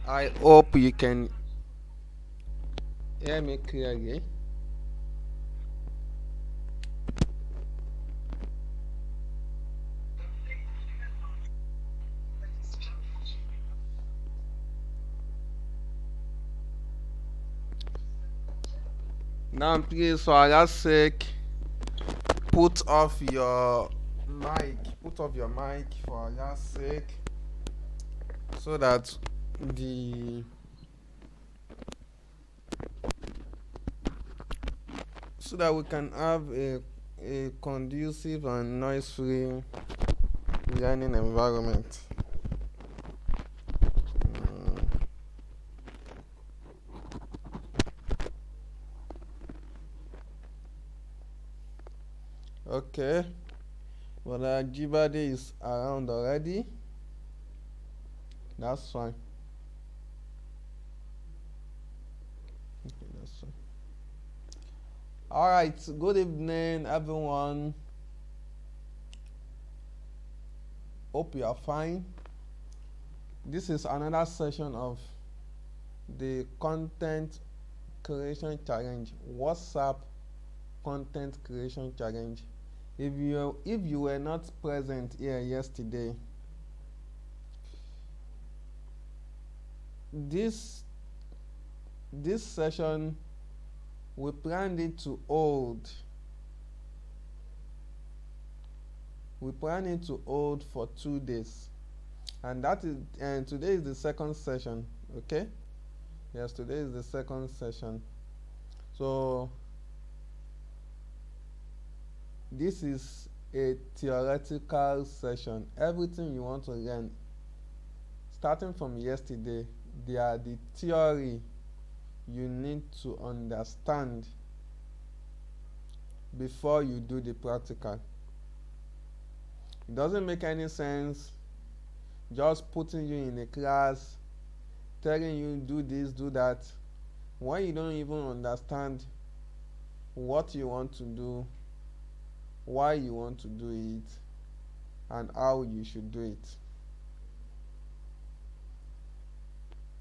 I hope you can hear me clearly. Now, please, for Allah's sake, put off your mic. Put off your mic for Allah's sake, so that the so that we can have a conducive and noise-free learning environment. Mm, okay, well, Jibade is around already. That's fine. Okay, that's fine. All right. Good evening, everyone. Hope you are fine. This is another session of the content creation challenge, WhatsApp content creation challenge. If you were not present here yesterday, this this session we planned it to hold. We planned it to hold for 2 days, and today is the second session. Okay, yes, today is the second session. So this is a theoretical session. Everything you want to learn, starting from yesterday, they are the theory you need to understand before you do the practical. It doesn't make any sense just putting you in a class, telling you do this, do that, when you don't even understand what you want to do, why you want to do it, and how you should do it.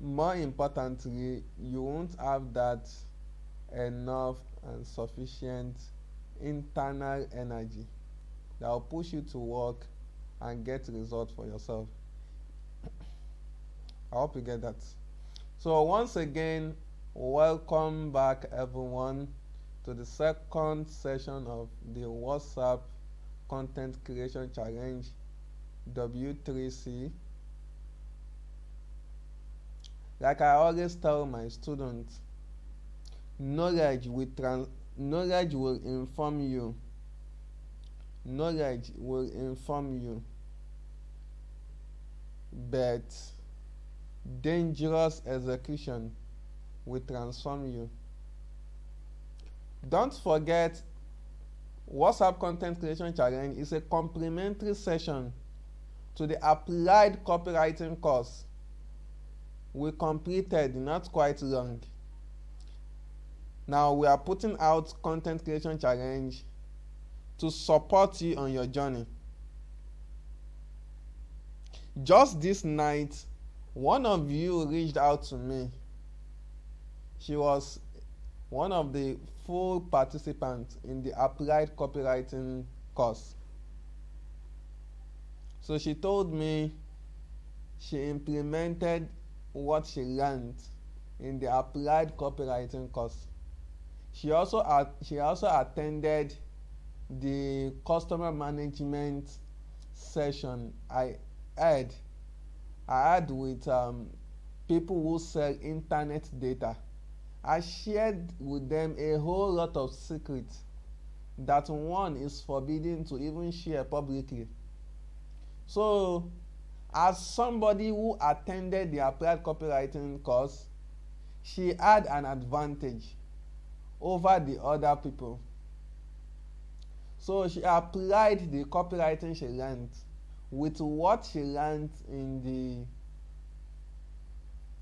More importantly, you won't have that enough and sufficient internal energy that will push you to work and get results for yourself. I hope you get that. So once again, welcome back everyone to the second session of the WhatsApp content creation challenge W3C. Like I always tell my students, knowledge will inform you. Knowledge will inform you, but dangerous execution will transform you. Don't forget, WhatsApp content creation challenge is a complementary session to the applied copywriting course we completed not quite long. Now we are putting out content creation challenge to support you on your journey. Just this night, one of you reached out to me. She was one of the full participants in the applied copywriting course. So she told me she implemented what she learned in the applied copywriting course. She also attended the customer management session had I had with people who sell internet data. I shared with them a whole lot of secrets that one is forbidden to even share publicly. So, as somebody who attended the applied copywriting course, she had an advantage over the other people. So she applied the copywriting she learned with what she learned in the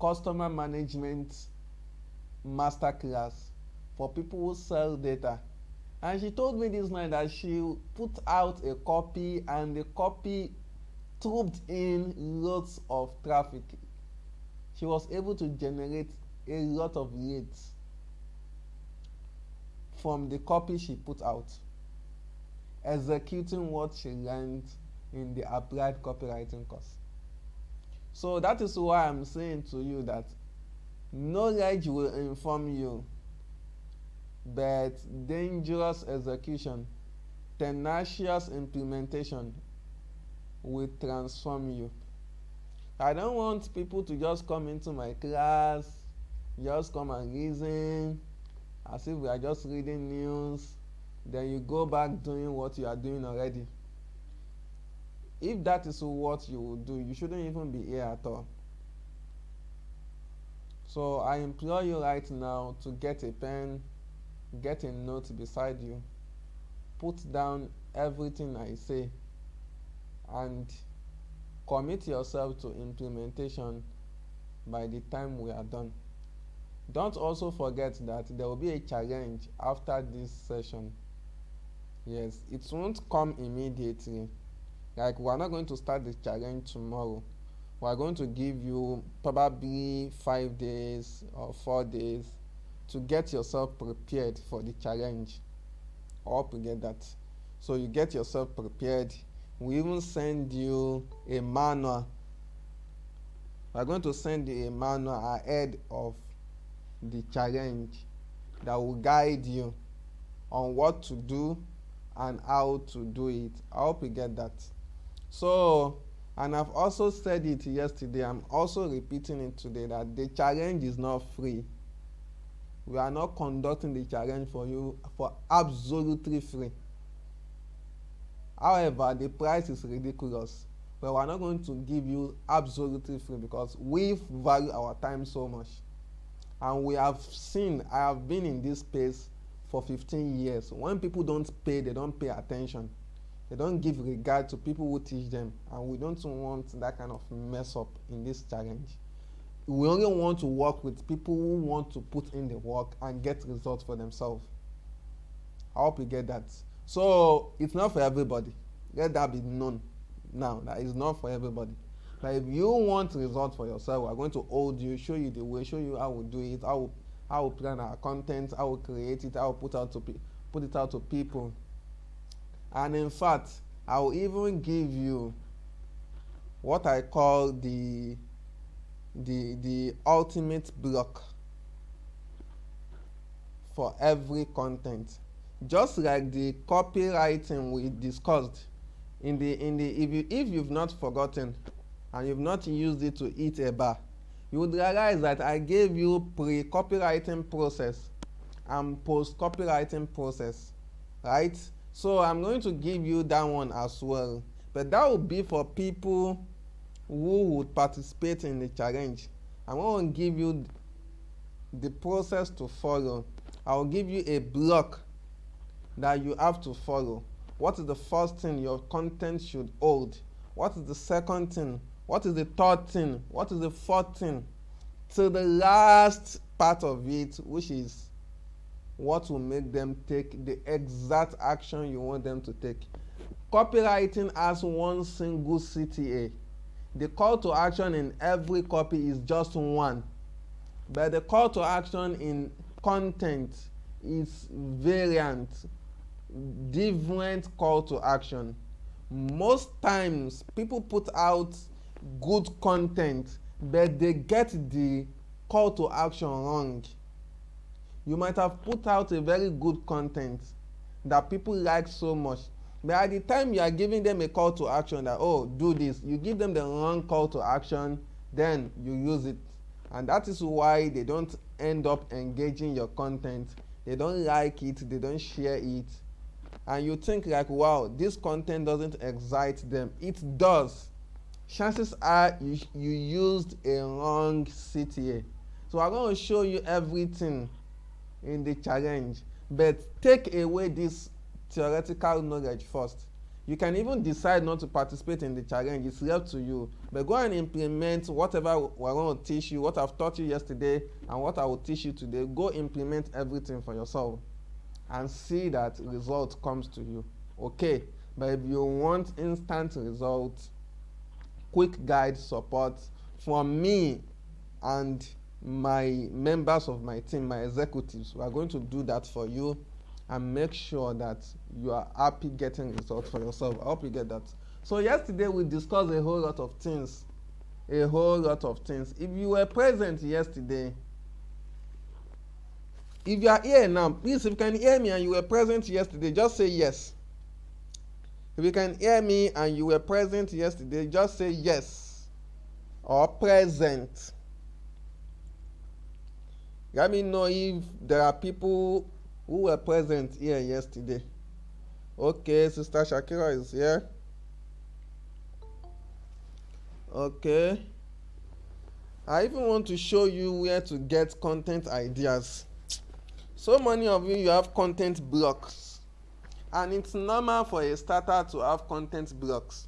customer management masterclass for people who sell data. And she told me this night that she put out a copy, and the copy trooped in loads of traffic. she was able to generate a lot of leads from the copy she put out, executing what she learned in the applied copywriting course. So that is why I'm saying to you that knowledge will inform you, but dangerous execution, tenacious implementation will transform you. I don't want people to just come into my class, just come and listen as if we are just reading news, then you go back doing what you are doing already. If that is what you will do, you shouldn't even be here at all. So I implore you right now to get a pen, get a note beside you, put down everything I say, and commit yourself to implementation by the time we are done. Don't also forget that there will be a challenge after this session. Yes, it won't come immediately. Like, we are not going to start the challenge tomorrow. We are going to give you probably 5 days or 4 days to get yourself prepared for the challenge. I hope you get that. So you get yourself prepared. We even send you a manual. We are going to send you a manual ahead of the challenge that will guide you on what to do and how to do it. I hope you get that. So, and I've also said it yesterday, I'm also repeating it today, that the challenge is not free. We are not conducting the challenge for you for absolutely free. However, the price is ridiculous, but we are not going to give you absolutely free because we value our time so much. And we have seen, I have been in this space for 15 years. When people don't pay, they don't pay attention. They don't give regard to people who teach them, and we don't want that kind of mess up in this challenge. We only want to work with people who want to put in the work and get results for themselves. I hope you get that. So it's not for everybody. Let that be known now, that it's not for everybody. But if you want results for yourself, we're going to hold you, show you the way, show you how we do it, how we plan our content, how we create it, how we put it out to people. And in fact, I will even give you what I call the ultimate block for every content. Just like the copywriting we discussed if you've not forgotten and you've not used it to eat a bar, you would realize that I gave you pre-copywriting process and post-copywriting process, right? So I'm going to give you that one as well, but that will be for people who would participate in the challenge. I'm going to give you the process to follow. I will give you a block that you have to follow. What is the first thing your content should hold? What is the second thing? What is the third thing? What is the fourth thing? To the last part of it, which is what will make them take the exact action you want them to take. Copywriting has one single CTA. The call to action in every copy is just one, but the call to action in content is variant, different call to action. Most times people put out good content, but they get the call to action wrong. You might have put out a very good content that people like so much, but at the time you are giving them a call to action that, oh, do this, you give them the wrong call to action, then you use it. And that is why they don't end up engaging your content. They don't like it, they don't share it. And you think like, wow, this content doesn't excite them. It does. Chances are you used a wrong CTA. So I'm going to show you everything in the challenge, but take away this theoretical knowledge first. You can even decide not to participate in the challenge, it's left to you, but go and implement whatever we're going to teach you, what I've taught you yesterday and what I will teach you today. Go implement everything for yourself and see that result comes to you. Okay, but if you want instant results, quick guide support from me and my members of my team, my executives, we are going to do that for you and make sure that you are happy getting results for yourself. I hope you get that. So yesterday we discussed a whole lot of things. A whole lot of things. If you were present yesterday, if you are here now, please, if you can hear me and you were present yesterday, just say yes. If you can hear me and you were present yesterday, just say yes or present. Let me know if there are people who were present here yesterday. Okay, Sister Shakira is here. Okay. I even want to show you where to get content ideas. So many of you have content blocks, and it's normal for a starter to have content blocks.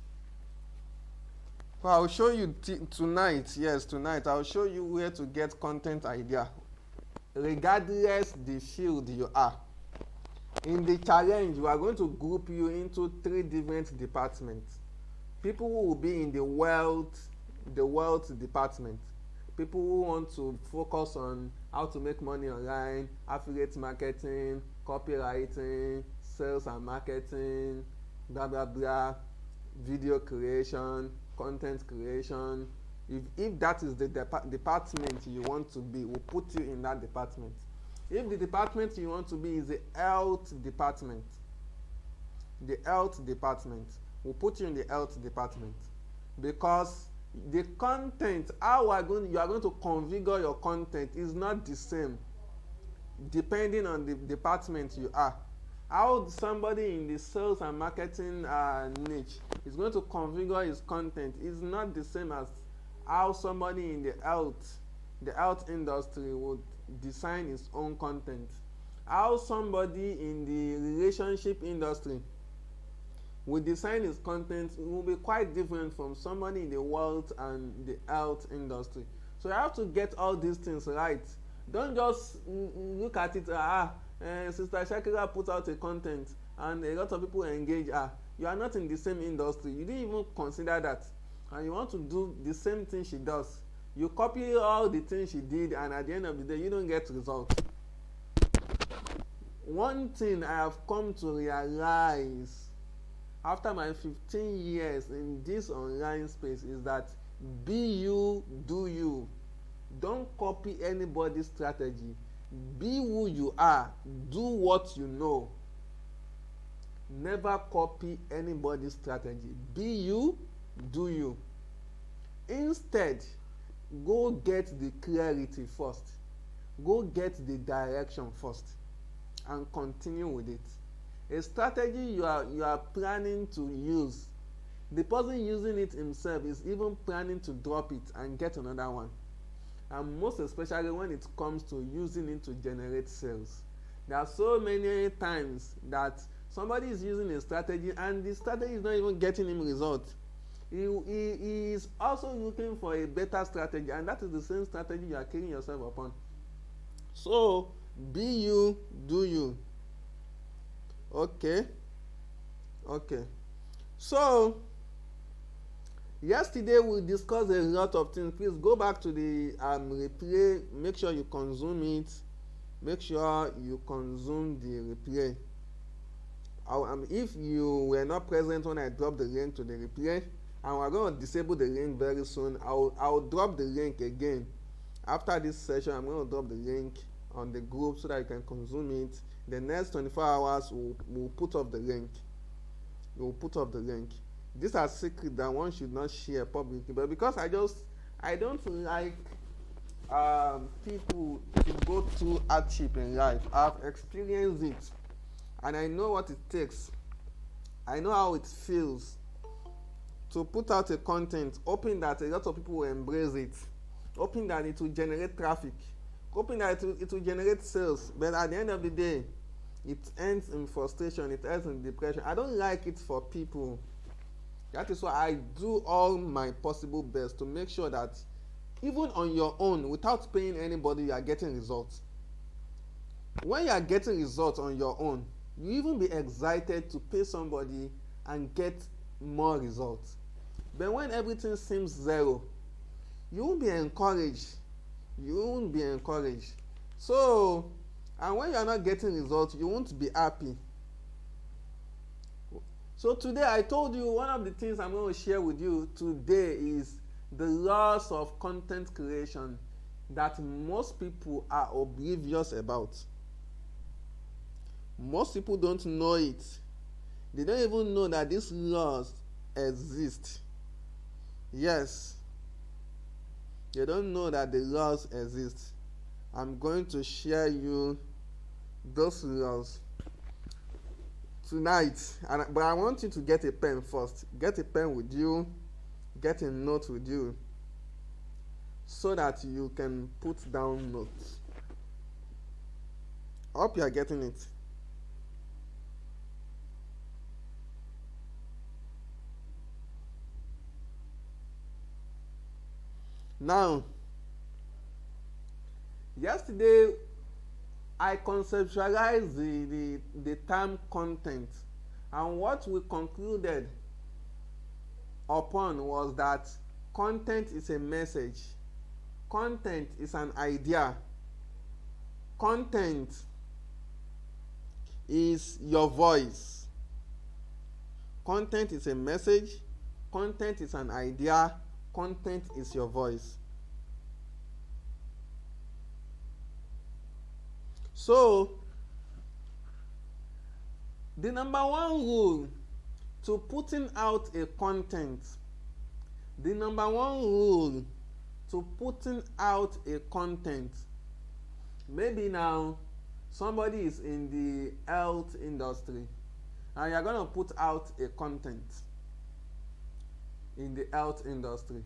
So I'll show you tonight. Yes, tonight I'll show you where to get content idea, regardless the field you are. In the challenge, we are going to group you into 3 different departments. People who will be in the wealth department. People who want to focus on how to make money online, affiliate marketing, copywriting, sales and marketing, blah blah blah, video creation, content creation. If that is the department you want to be, we'll put you in that department. If the department you want to be is the health department, we'll put you in the health department, because the content, how you are going to configure your content is not the same depending on the department you are. How somebody in the sales and marketing niche is going to configure his content is not the same as how somebody in the health industry would design his own content. How somebody in the relationship industry will design his content will be quite different from somebody in the wealth and the health industry. So you have to get all these things right. Don't just look at it, Sister Shakira put out a content and a lot of people engage her. You are not in the same industry. You didn't even consider that. And you want to do the same thing she does. You copy all the things she did, and at the end of the day, you don't get results. One thing I have come to realize after my 15 years in this online space is that be you, do you. Don't copy anybody's strategy. Be who you are. Do what you know. Never copy anybody's strategy. Be you, do you. Instead, go get the clarity first. Go get the direction first and continue with it. A strategy you are planning to use, the person using it himself is even planning to drop it and get another one. And most especially when it comes to using it to generate sales. There are so many times that somebody is using a strategy and the strategy is not even getting him results. He is also looking for a better strategy, and that is the same strategy you are killing yourself upon. So be you, do you. Okay. So yesterday we discussed a lot of things. Please go back to the replay. Make sure you consume it. Make sure you consume the replay. If you were not present when I dropped the link to the replay, and we're going to disable the link very soon, I'll drop the link again. After this session, I'm going to drop the link on the group so that you can consume it. The next 24 hours we'll put up the link. These are secrets that one should not share publicly, but because I don't like people to go through hardship in life. I've experienced it and I know what it takes. I know how it feels to put out a content, hoping that a lot of people will embrace it, hoping that it will generate traffic, hoping that it will generate sales, but at the end of the day, it ends in frustration, it ends in depression. I don't like it for people. That is why I do all my possible best to make sure that even on your own, without paying anybody, you are getting results. When you are getting results on your own, you even be excited to pay somebody and get more results. But when everything seems zero, you won't be encouraged. You won't be encouraged. So, and when you are not getting results, you won't be happy. So today I told you one of the things I'm going to share with you today is the laws of content creation that most people are oblivious about. Most people don't know it. They don't even know that these laws exist. Yes, they don't know that the laws exist. I'm going to share you those laws tonight, but I want you to get a pen first. Get a pen with you, get a note with you, so that you can put down notes. I hope you are getting it. Now, yesterday I conceptualized the term content, and what we concluded upon was that content is a message, content is an idea, content is your voice, content is a message, content is an idea, content is your voice. So the number one rule to putting out a content, the number one rule to putting out a content, maybe now somebody is in the health industry and you are going to put out a content in the health industry,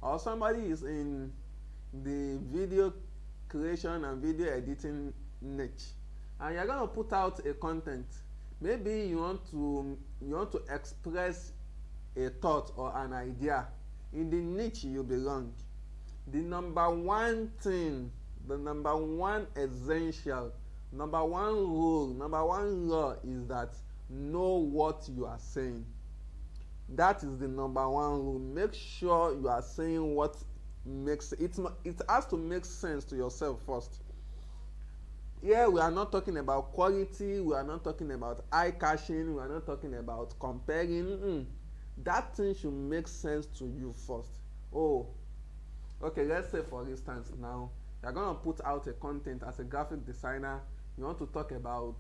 or somebody is in the video creation and video editing niche and you're going to put out a content. Maybe you want to express a thought or an idea in the niche you belong. The number one thing, the number one essential, number one rule, number one law is that know what you are saying. That is the number one rule. Make sure you are saying what makes it has to make sense to yourself first. Here we are not talking about quality, we are not talking about eye catching, we are not talking about comparing. That thing should make sense to you first. Oh, okay, let's say for instance now you are going to put out a content as a graphic designer. You want to talk about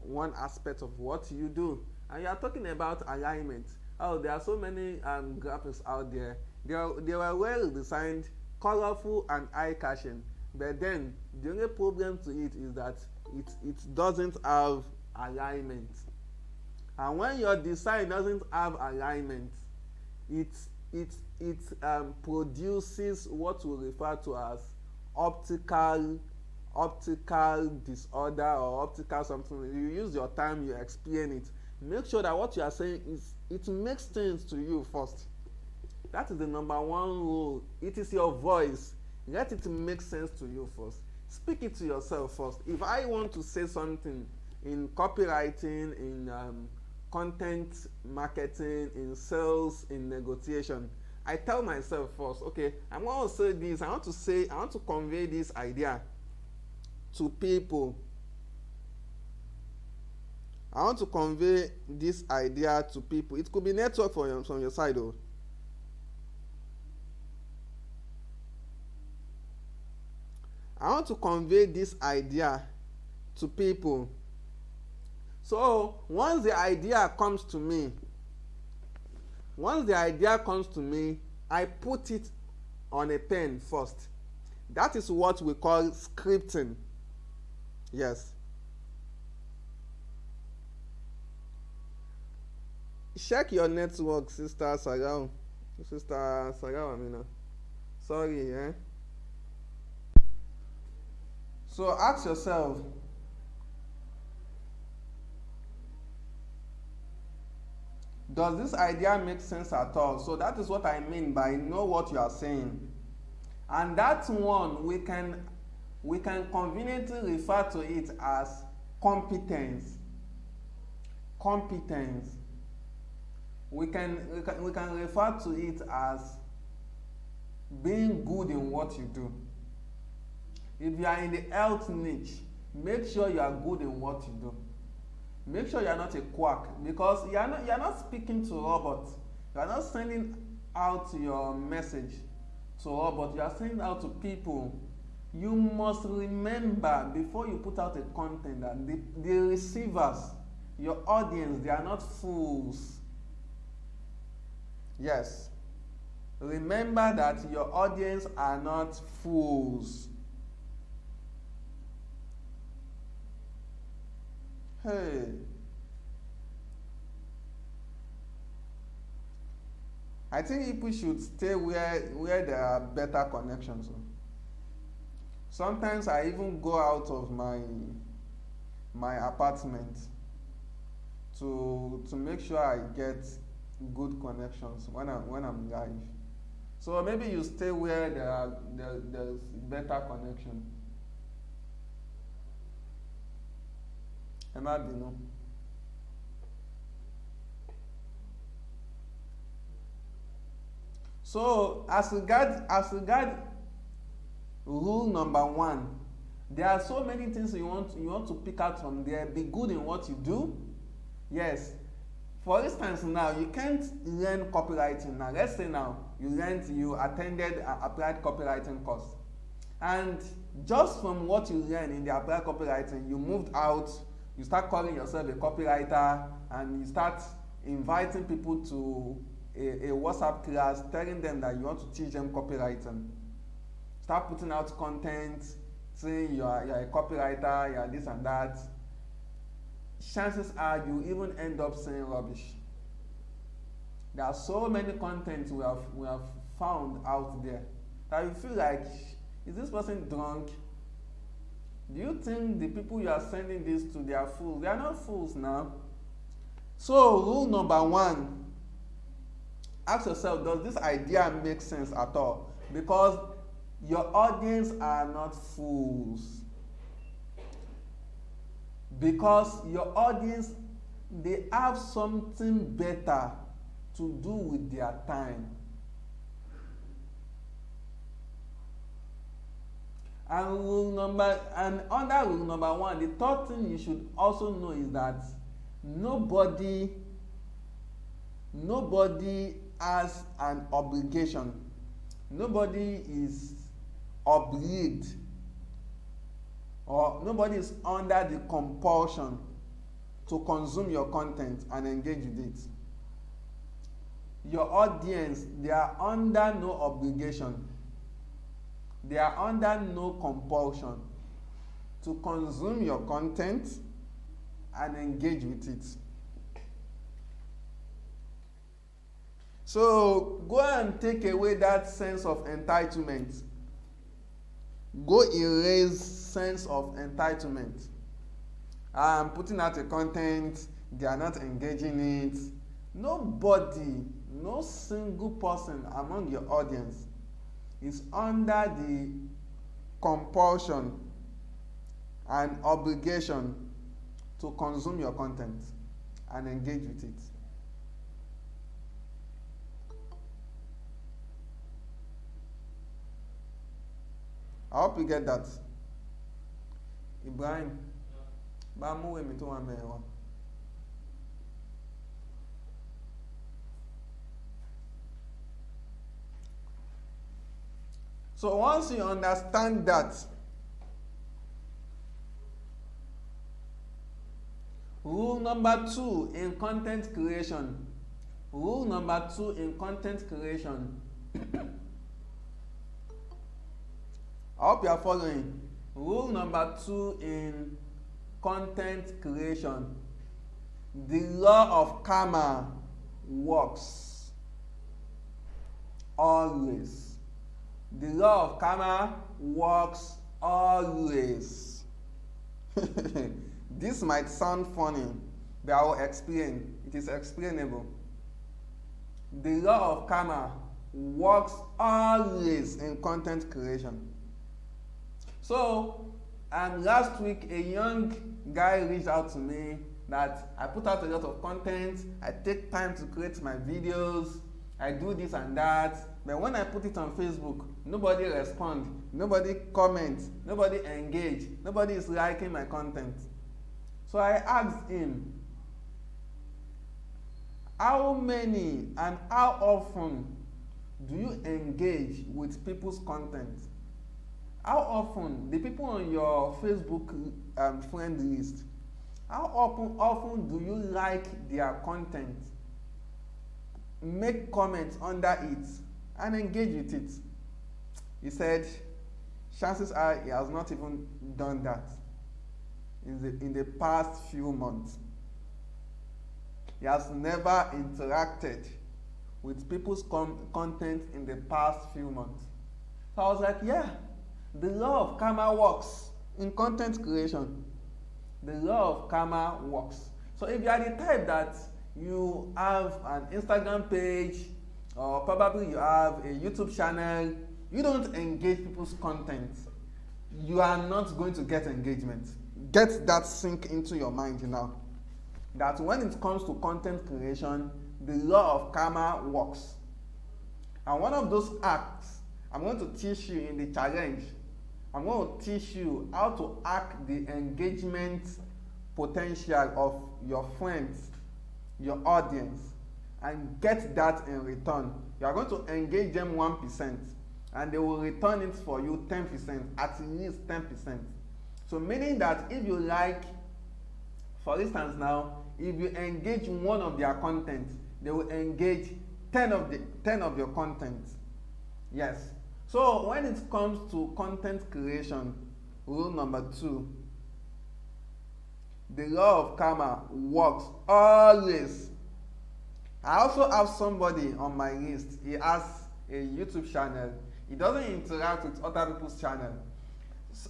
one aspect of what you do, and you are talking about alignment. Oh, there are so many graphics out there. They were well designed, colorful and eye catching, but then the only problem to it is that it doesn't have alignment. And when your design doesn't have alignment, it produces what we refer to as optical disorder or optical something. You use your time, you explain it. Make sure that what you are saying it makes sense to you first. That is the number one rule. It is your voice. Let it make sense to you first. Speak it to yourself first. If I want to say something in copywriting, in content marketing, in sales, in negotiation, I tell myself first, okay, I'm going to say this. I want to convey this idea to people. I want to convey this idea to people. It could be network from your side though. I want to convey this idea to people. So once the idea comes to me, I put it on a pen first. That is what we call scripting. Yes. Check your network, Sister Sarah. Sister Sarah, Amina. Sorry, eh? So ask yourself, does this idea make sense at all? So that is what I mean by know what you are saying. And that one we can conveniently refer to it as competence. Competence. We can refer to it as being good in what you do. If you are in the health niche, make sure you are good in what you do. Make sure you are not a quack, because you are not speaking to robots. You are not sending out your message to robots. You are sending out to people. You must remember before you put out a content that the receivers, your audience, they are not fools. Yes. Remember that your audience are not fools. Hey. I think people should stay where there are better connections. Sometimes I even go out of my apartment to make sure I get good connections when I'm live. So maybe you stay where there's better connection. Ẹ má bínú. So as regard rule number 1, there are so many things you want to pick out from there. Be good in what you do. Yes. For instance, now you can't learn copywriting. Now let's say now you attended an applied copywriting course, and just from what you learned in the applied copywriting, you moved out. You start calling yourself a copywriter, and you start inviting people to a WhatsApp class, telling them that you want to teach them copywriting. Start putting out content saying you are a copywriter, you are this and that. Chances are you even end up saying rubbish. There are so many contents we have found out there that you feel like, is this person drunk? Do you think the people you are sending this to, they are fools? They are not fools now. So rule number 1, ask yourself, does this idea make sense at all? Because your audience are not fools. Because your audience, they have something better to do with their time. And under rule number 1, the third thing you should also know is that nobody has an obligation. Nobody is obliged, or nobody is under the compulsion to consume your content and engage with it. Your audience, they are under no obligation. They are under no compulsion to consume your content and engage with it. So go and take away that sense of entitlement. Go erase sense of entitlement. I'm putting out a content, they are not engaging it. Nobody, no single person among your audience is under the compulsion and obligation to consume your content and engage with it. I hope you get that. Ibrahim, bá mú èmi tó wà mẹ́rin wá. So once you understand that, rule number 2 in content creation. Rule number 2 in content creation. I hope you are following. Rule number 2 in content creation. The law of karma works always. The law of karma works always. This might sound funny, but I will explain. It is explainable. The law of karma works always in content creation. So, last week a young guy reached out to me that I put out a lot of content, I take time to create my videos, I do this and that, but when I put it on Facebook, nobody respond, nobody comment, nobody engage, nobody is liking my content. So I asked him, how many and how often do you engage with people's content? How often the people on your Facebook friend list, how often do you like their content, make comments under it, and engage with it? He said chances are he has not even done that in the past few months. He has never interacted with people's content in the past few months. So I was like, yeah, the law of karma works in content creation. The law of karma works. So if you are the type that you have an Instagram page, or probably you have a YouTube channel, you don't engage people's content, you are not going to get engagement. Get that sink into your mind now. That when it comes to content creation, the law of karma works. And one of those acts I'm going to teach you in the challenge, I'm going to teach you how to hack the engagement potential of your friends, your audience, and get that in return. You are going to engage them 1%, and they will return it for you 10%, at least 10%. So meaning that if you like, for instance now, if you engage one of their content, they will engage 10 of your content. Yes. So when it comes to content creation, rule number 2, the law of karma works always. I also have somebody on my list. He has a YouTube channel. He doesn't interact with other people's channel.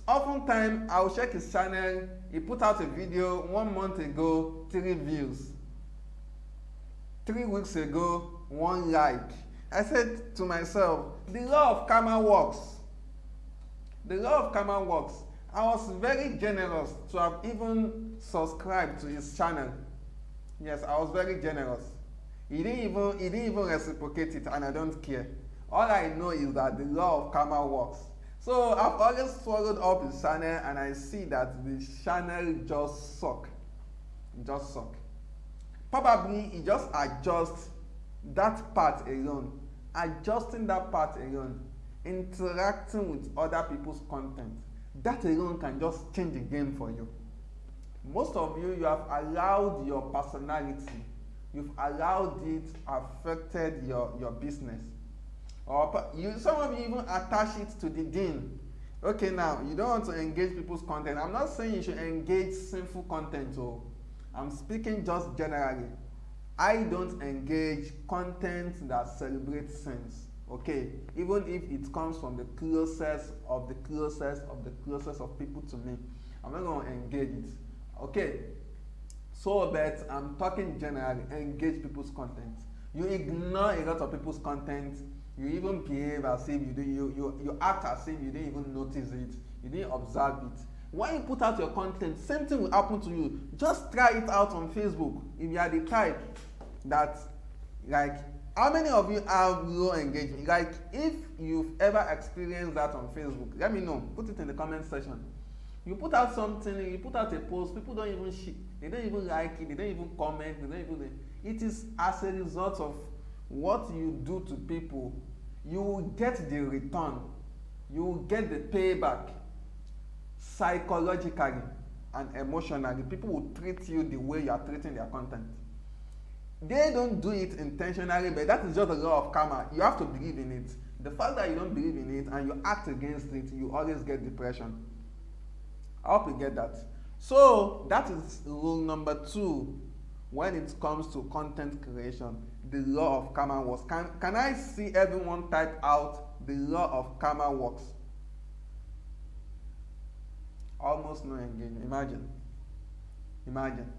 Oftentimes, I'll check his channel. He put out a video 1 month ago, 3 views. 3 weeks ago, 1 like. I said to myself, the law of karma works. The law of karma works. I was very generous to have even subscribed to his channel. Yes, I was very generous. He didn't even reciprocate it, and I don't care. All I know is that the law of karma works. So I've always followed up his channel, and I see that the channel just suck. Just suck. Probably he just adjusts that part alone. Adjusting that part alone. Interacting with other people's content. That alone can just change the game for you. Most of you have allowed your personality, you've allowed it affected your business. Or some of you even attach it to the deen. Okay, now you don't want to engage people's content. I'm not saying you should engage sinful content. Oh, I'm speaking just generally. I don't engage content that celebrates sins. Okay, even if it comes from the closest of the closest of the closest of people to me, I'm not going to engage it. Okay, so but I'm talking generally. Engage people's content. You ignore a lot of people's content. You even behave as if you act as if you didn't even notice it. You didn't observe it. When you put out your content, same thing will happen to you. Just try it out on Facebook. If you are the type that, like, how many of you have low engagement? Like, if you've ever experienced that on Facebook, let me know. Put it in the comment section. You put out something, you put out a post, people don't even they don't even like it, they don't even comment, they don't even. It is as a result of what you do to people. You will get the return. You will get the payback psychologically and emotionally. People will treat you the way you are treating their content. They don't do it intentionally, but that is just the law of karma. You have to believe in it. The fact that you don't believe in it and you act against it, you always get depression. I hope you get that. So that is rule number 2 when it comes to content creation. The law of karma works. Can I see everyone type out the law of karma works? Almost no engagement. Imagine.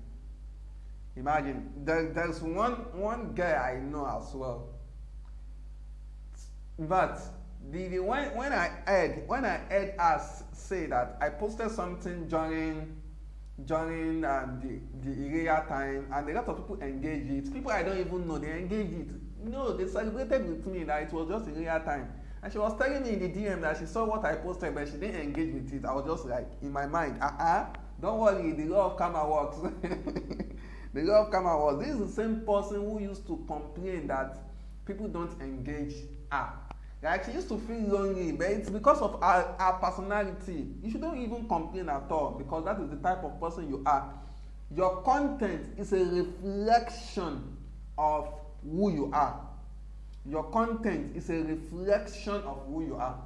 There's one guy I know as well. But when I heard us say that, I posted something during the area time, and a lot of people engage it. People I don't even know, they engage it. No, they celebrated with me that it was just in real time. And she was telling me in the DM that she saw what I posted, but she didn't engage with it. I was just like, in my mind, don't worry, the law of karma works. The law of karma works. This is the same person who used to complain that people don't engage her. Like, she used to feel lonely, but it's because of her personality. You shouldn't even complain at all, because that is the type of person you are. Your content is a reflection of who you are. Your content is a reflection of who you are.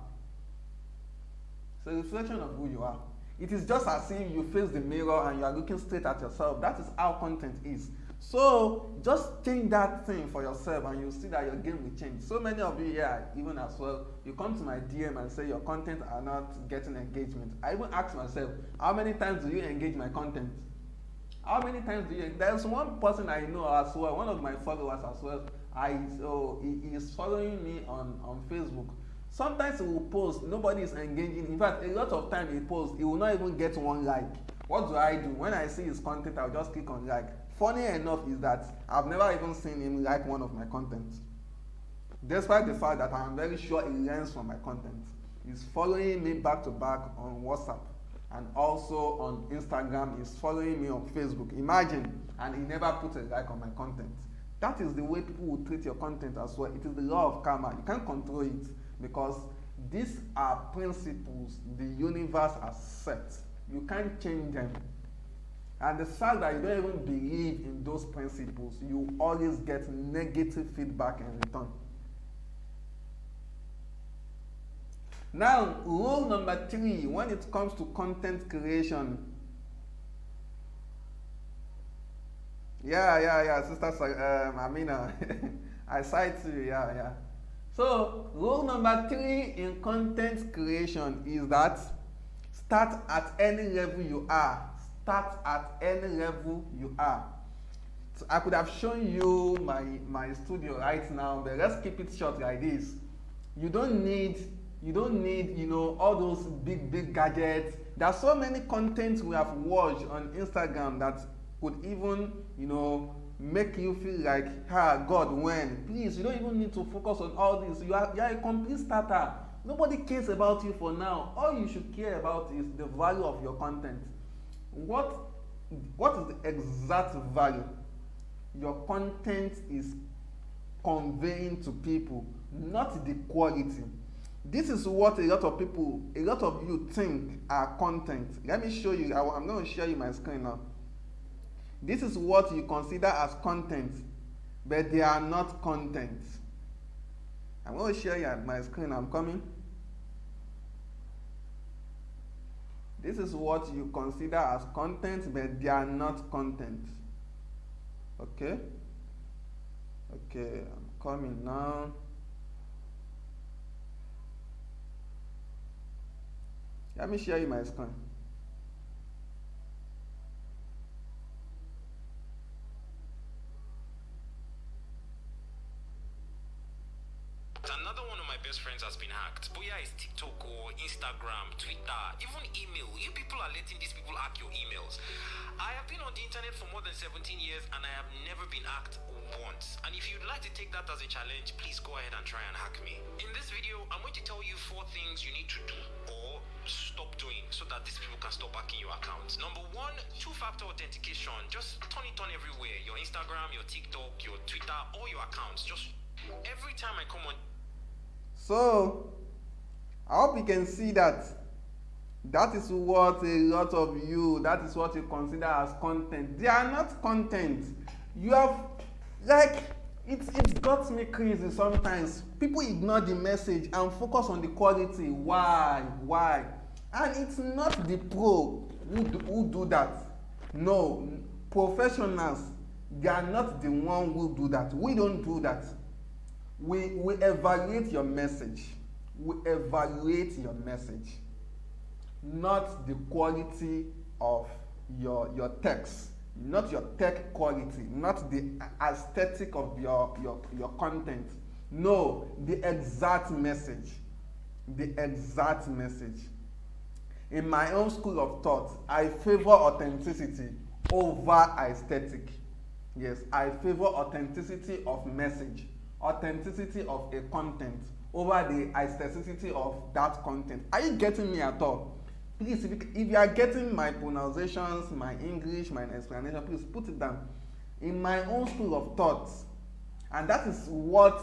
It's a reflection of who you are. It is just as if you face the mirror and you are looking straight at yourself. That is how content is. So just change that thing for yourself and you'll see that your game will change. So many of you here, even as well, you come to my DM and say your content are not getting engagement. I even ask myself, how many times do you engage my content? How many times do you? There's one person I know as well, one of my followers as well. He is following me on Facebook. Sometimes he will post, nobody is engaging. In fact, a lot of time he posts, he will not even get one like. What do I do? When I see his content, I'll just click on like. Funny enough is that I've never even seen him like one of my content. Despite the fact that I am very sure he learns from my content. He's following me back to back on WhatsApp and also on Instagram. He's following me on Facebook. Imagine, and he never put a like on my content. That is the way people will treat your content as well. It is the law of karma. You can't control it because these are principles the universe has set. You can't change them. And the fact that you don't even believe in those principles, you always get negative feedback in return. Now, rule number 3, when it comes to content creation. Yeah, sister Amina. I cite you, yeah. So, rule number 3 in content creation is that start at any level you are. Start at any level you are. So I could have shown you my studio right now, but let's keep it short like this. You don't need all those big gadgets. There are so many contents we have watched on Instagram that could even make you feel like, God, when? Please, you don't even need to focus on all this. You are a complete starter. Nobody cares about you for now. All you should care about is the value of your content. What is the exact value your content is conveying to people, not the quality? This is what a lot of you think are content. Let me show you. I'm going to share you my screen now. This is what you consider as content, but they are not content. I'm going to share you my screen. I'm coming. This is what you consider as content, but they are not content. Okay, I'm coming now. Let me share you my screen. Another one of my best friends has been hacked. But yeah, it's TikTok or Instagram, Twitter, even email. You people are letting these people hack your emails. I have been on the internet for more than 17 years and I have never been hacked once. And if you'd like to take that as a challenge, please go ahead and try and hack me. In this video, I'm going to tell you 4 things you need to do or stop doing so that these people can stop hacking your accounts. Number 1, 2-factor authentication. Just turn it on everywhere. Your Instagram, your TikTok, your Twitter, all your accounts. Just every time I come on. So, I hope you can see that is what a lot of you, that is what you consider as content. They are not content. You have, it got me crazy sometimes. People ignore the message and focus on the quality. Why? And it's not the pro who do that. No, professionals, they are not the one who do that. We don't do that. We evaluate your message. Not the quality of your text, not your tech quality, not the aesthetic of your content. No, the exact message. In my own school of thought, I favor authenticity over aesthetic. Yes, I favor authenticity of message authenticity of a content over the aestheticity of that content. Are you getting me at all? Please, if you are getting my pronunciations, my English, my explanation, please put it down. In my own school of thought, and that is what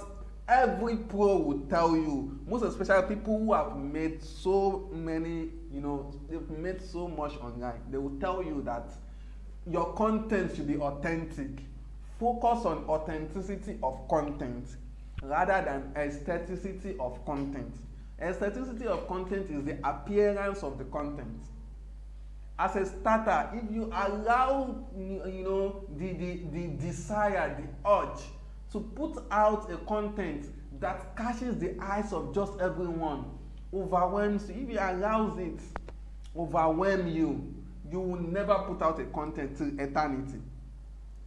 every pro will tell you, most especially people who have made so many, they've made so much online, they will tell you that your content should be authentic. Focus on authenticity of content rather than aestheticity of content. Aestheticity of content is the appearance of the content. As a starter, if you allow the desire, the urge to put out a content that catches the eyes of just everyone, overwhelms you, if it allows it overwhelm you, you will never put out a content till eternity.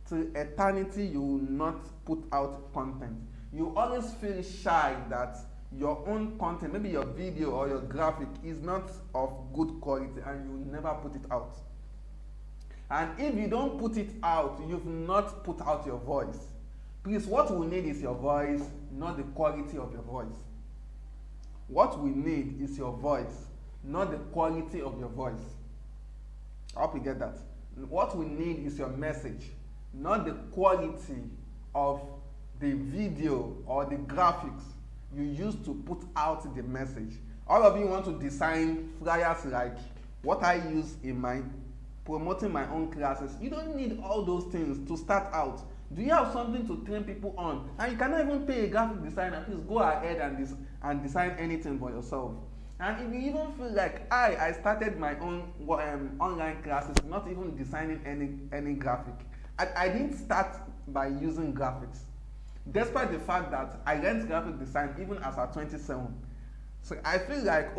Till eternity, you will not put out content. You always feel shy that your own content, maybe your video or your graphic, is not of good quality, and you never put it out. And if you don't put it out, you've not put out your voice. Please, what we need is your voice, not the quality of your voice. What we need is your voice, not the quality of your voice. I hope you get that. What we need is your message, not the quality of the video or the graphics you use to put out the message. All of you want to design flyers like what I use in my promoting my own classes. You don't need all those things to start out. Do you have something to train people on? And you cannot even pay a graphic designer. Please go ahead and design anything for yourself. And if you even feel like I started my own online classes not even designing any graphic. I didn't start by using graphics, despite the fact that I learned graphic design even as at 27. So I feel like,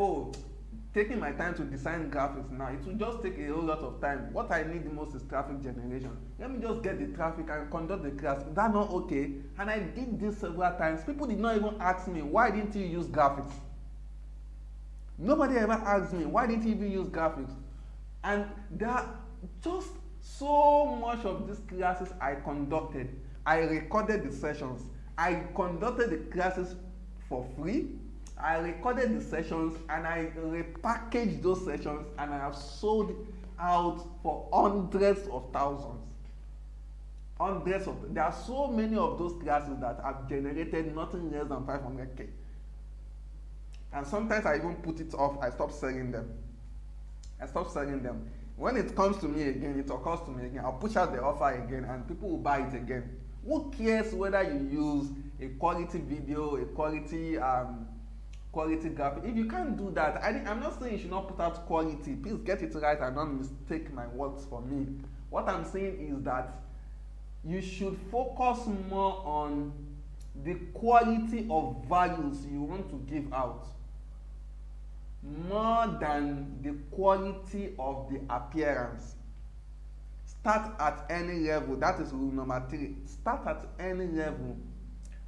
taking my time to design graphics now, it will just take a whole lot of time. What I need the most is traffic generation. Let me just get the traffic and conduct the class. Is that not okay? And I did this several times. People did not even ask me, why didn't you use graphics? Nobody ever asked me, why didn't you even use graphics? And there are just so much of these classes I conducted. I recorded the sessions. I conducted the classes for free. I recorded the sessions and I repackaged those sessions, and I have sold out for hundreds of thousands. There are so many of those classes that have generated nothing less than 500k. And sometimes I even put it off. I stop selling them. When it comes to me again, it occurs to me again, I'll push out the offer again and people will buy it again. Who cares whether you use a quality video, a quality graphic? If you can't do that, I'm not saying you should not put out quality. Please get it right and don't mistake my words for me. What I'm saying is that you should focus more on the quality of values you want to give out, more than the quality of the appearance. Start at any level. That is rule number 3. Start at any level.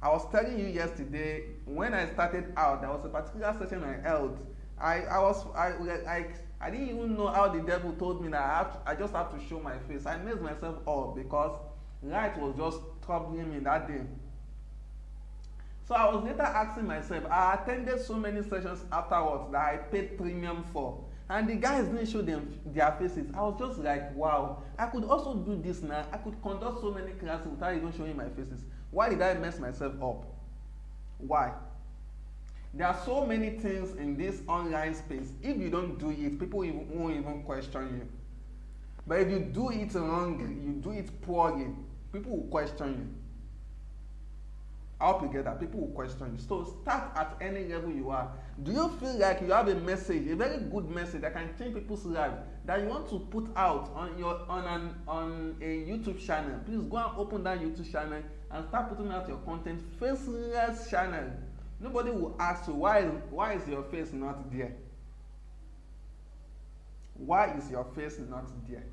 I was telling you yesterday, when I started out, there was a particular session I held. I didn't even know how the devil told me that I just have to show my face. I messed myself up because light was just troubling me that day. So I was later asking myself, I attended so many sessions afterwards that I paid premium for, and the guys didn't show them their faces. I was just like, wow, I could also do this now. I could conduct so many classes without even showing my faces. Why did I mess myself up? Why? There are so many things in this online space. If you don't do it, people won't even question you. But if you do it wrong, you do it poorly, people will question you. Altogether, people will question you. So start at any level you are. Do you feel like you have a message, a very good message that can change people's lives, that you want to put out on a YouTube channel? Please go and open that YouTube channel and start putting out your content. Faceless channel. Nobody will ask you why is your face not there? Why is your face not there?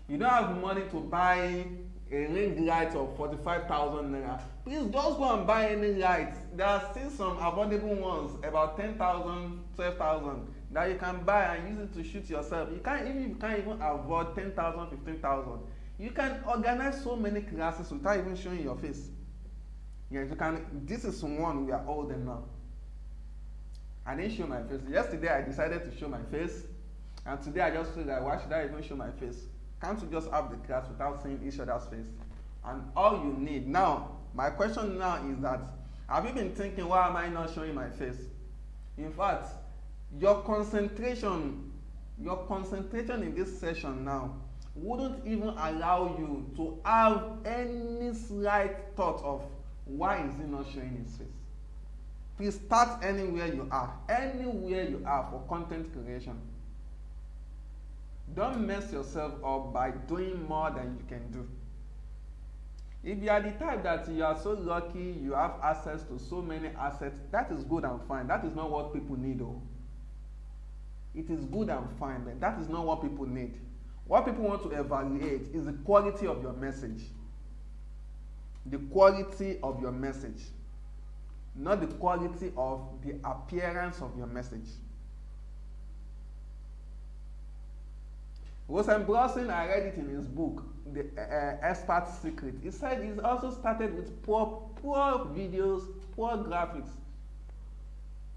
You don't have money to buy a ring light of 45,000 naira. Please just go and buy any light. There are still some affordable ones, about 10,000, 12,000, that you can buy and use it to shoot yourself. You can't even afford 10,000, 15,000. You can organize so many classes without even showing your face. Yes, you can. This is one we are holding now. I didn't show my face. Yesterday I decided to show my face, and today I just feel like why should I even show my face? Can't we just have the class without seeing each other's face? And all you need now, my question now is that have you been thinking why am I not showing my face? In fact, your concentration in this session now wouldn't even allow you to have any slight thought of why is he not showing his face. Please start anywhere you are for content creation. Don't mess yourself up by doing more than you can do. If you are the type that you are so lucky you have access to so many assets, that is good and fine. That is not what people need though. It is good and fine, but that is not what people need. What people want to evaluate is the quality of your message. The quality of your message. Not the quality of the appearance of your message. Rosenbrosen, I read it in his book, The Expert's Secret. He said he's also started with poor videos, poor graphics.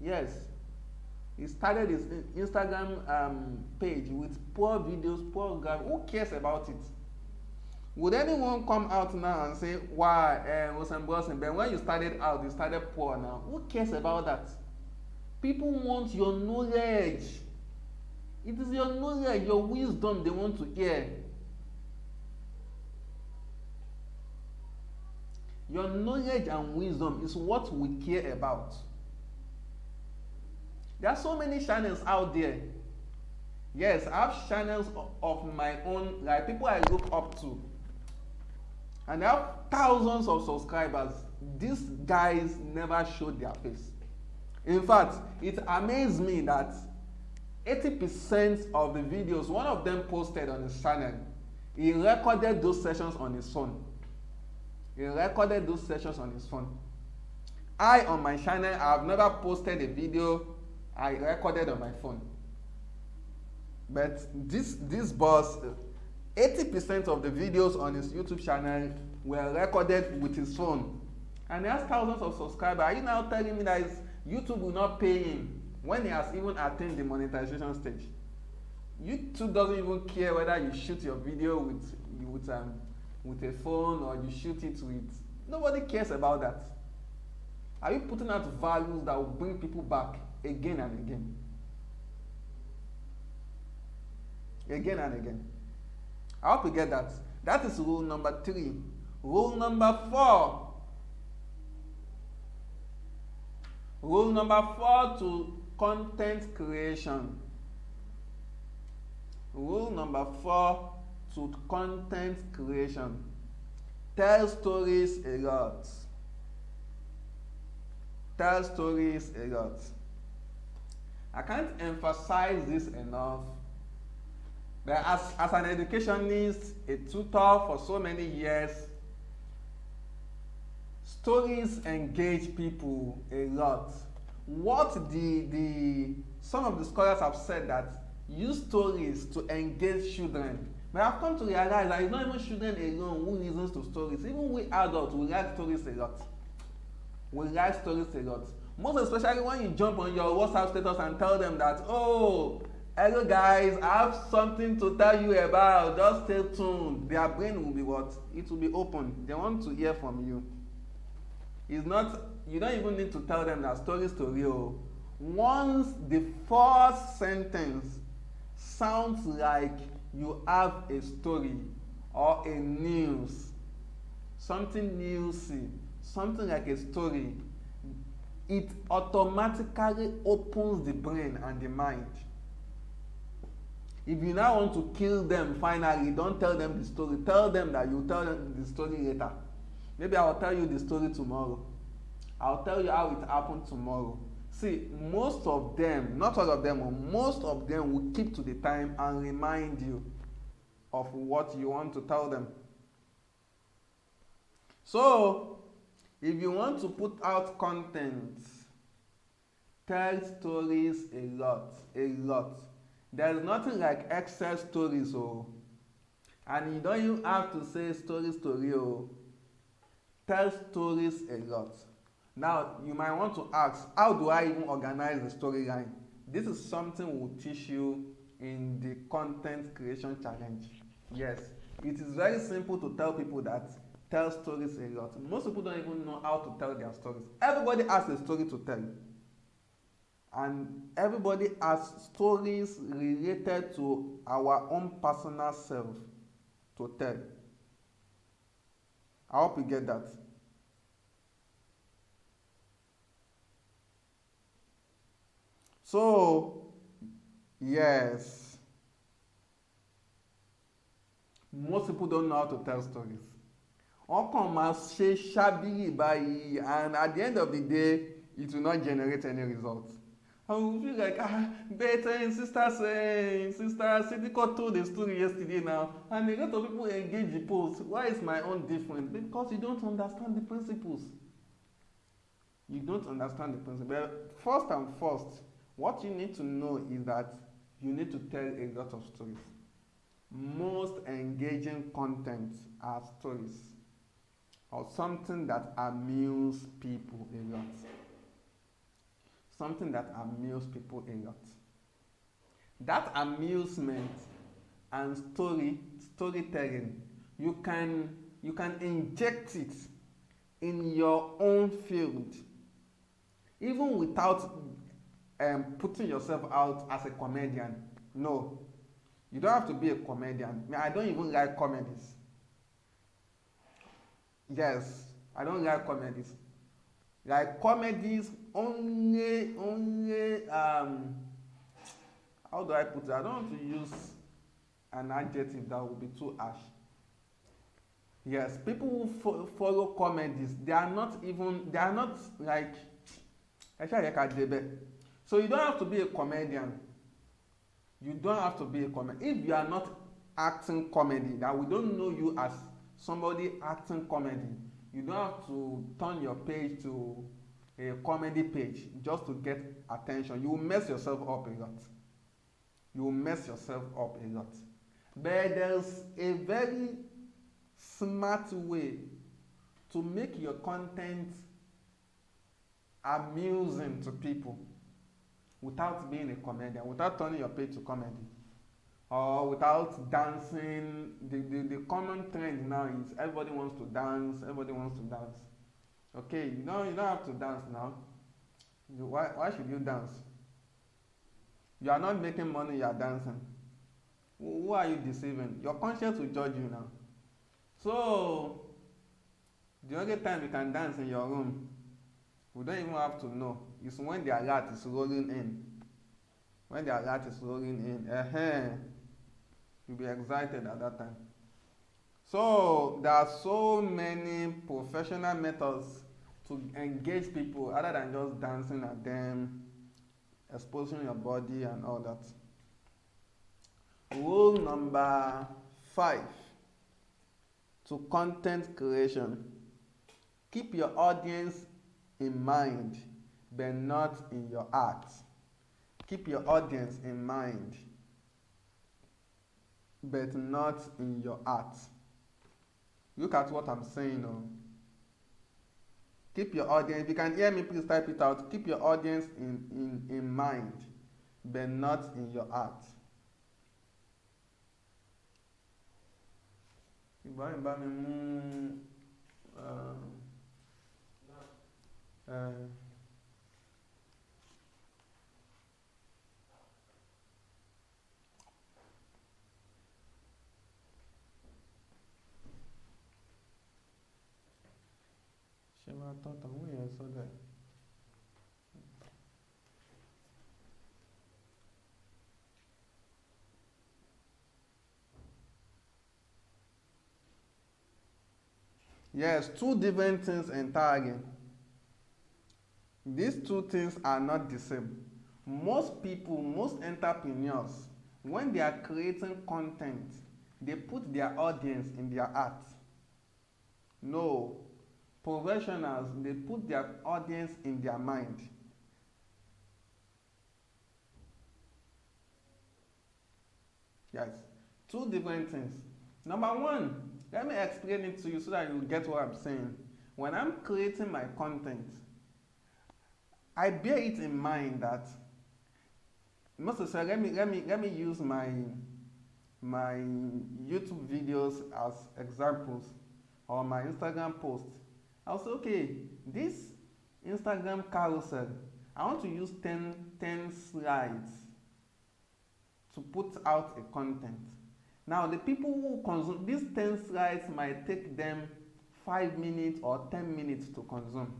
Yes, he started his Instagram page with poor videos, poor graphics. Who cares about it? Would anyone come out now and say, why, Rosenbrosen, but when you started out, you started poor now? Who cares about that? People want your knowledge. It is your knowledge, your wisdom they want to hear. Your knowledge and wisdom is what we care about. There are so many channels out there. Yes, I have channels of my own, like people I look up to. And I have thousands of subscribers. These guys never showed their face. In fact, it amazed me that 80% of the videos one of them posted on his channel, he recorded those sessions on his phone. I, on my channel, I have never posted a video I recorded on my phone. But this boss, 80% of the videos on his YouTube channel were recorded with his phone. And he has thousands of subscribers. Are you now telling me that YouTube will not pay him when he has even attained the monetization stage? YouTube doesn't even care whether you shoot your video with a phone or you shoot it with... Nobody cares about that. Are you putting out values that will bring people back again and again? Again and again. I hope you get that. That is rule number 3. Rule number 4. Rule number 4 to content creation. Rule number 4 to content creation. Tell stories a lot. Tell stories a lot. I can't emphasize this enough. But as an educationist, a tutor for so many years, stories engage people a lot. What some of the scholars have said that use stories to engage children. But I've come to realize that it's not even children alone who listens to stories. Even we adults, we like stories a lot. Most especially when you jump on your WhatsApp status and tell them that, oh, hello guys, I have something to tell you about. Just stay tuned. Their brain will be what? It will be open. They want to hear from you. It's not, you don't even need to tell them that story. Once the first sentence sounds like you have a story or a news, something newsy, something like a story, it automatically opens the brain and the mind. If you now want to kill them finally, don't tell them the story. Tell them that you tell them the story later. Maybe I will tell you the story tomorrow. I'll tell you how it happened tomorrow. See, most of them, not all of them, but most of them will keep to the time and remind you of what you want to tell them. So, if you want to put out content, tell stories a lot. There's nothing like excess stories, and you don't even have to say story. tell stories a lot. Now, you might want to ask, how do I even organize the storyline? This is something we'll teach you in the content creation challenge. Yes, it is very simple to tell people that tell stories a lot. Most people don't even know how to tell their stories. Everybody has a story to tell, and everybody has stories related to our own personal self to tell. I hope you get that. So, yes, most people don't know how to tell stories. Wọ́n kàn máa ṣe ṣábìrì báyìí, and at the end of the day it will not generate any result. And we feel like, better sister Sidiko told the story yesterday now, and a lot of people engage the post. Why is my own different? Because you don't understand the principles. You don't understand the principle. But first and first, what you need to know is that you need to tell a lot of stories. Most engaging content are stories, or something that amuse people a lot. Something that amuse people a lot. That amusement and storytelling, you can inject it in your own field, even without putting yourself out as a comedian. No, you don't have to be a comedian. I don't even like comedies. Yes, I don't like comedies. Like comedies only how do I put it? I don't want to use an adjective that will be too harsh. Yes, people who follow comedies, they are not like so you don't have to be a comedian. You don't have to be a comedian. If you are not acting comedy, that we don't know you as somebody acting comedy, you don't have to turn your page to a comedy page just to get attention. You will mess yourself up a lot. You will mess yourself up a lot. But there's a very smart way to make your content amusing to people without being a comedian, without turning your page to comedy, or without dancing. The common trend now is everybody wants to dance. Okay, you don't have to dance now. Why should you dance? You are not making money, you are dancing. Who are you deceiving? Your conscience will judge you now. So the only time you can dance in your room, we don't even have to know, is when the alert is rolling in. When the alert is rolling in, you'll be excited at that time. So there are so many professional methods to engage people other than just dancing at them, exposing your body and all that. Rule number 5 to content creation: keep your audience in mind, but not in your heart. Keep your audience in mind, but not in your heart. Look at what I'm saying. Keep your audience, if you can hear me, please type it out. Keep your audience in mind, but not in your heart. ṣé máa tán tàwọn èèyàn sọ́dọ̀ ẹ̀. Yes, two different things entirely. These two things are not the same. Most people, most entrepreneurs, when they are creating content, they put their audience in their heart. No, professionals, they put their audience in their mind. Yes, two different things. Number one, let me explain it to you so that you get what I'm saying. when I'm creating my content, I bear it in mind that most especially let me use my YouTube videos as examples or my Instagram posts. I'll say, okay, this Instagram carousel, I want to use 10 slides to put out a content. Now, the people who consume these 10 slides might take them 5 minutes or 10 minutes to consume.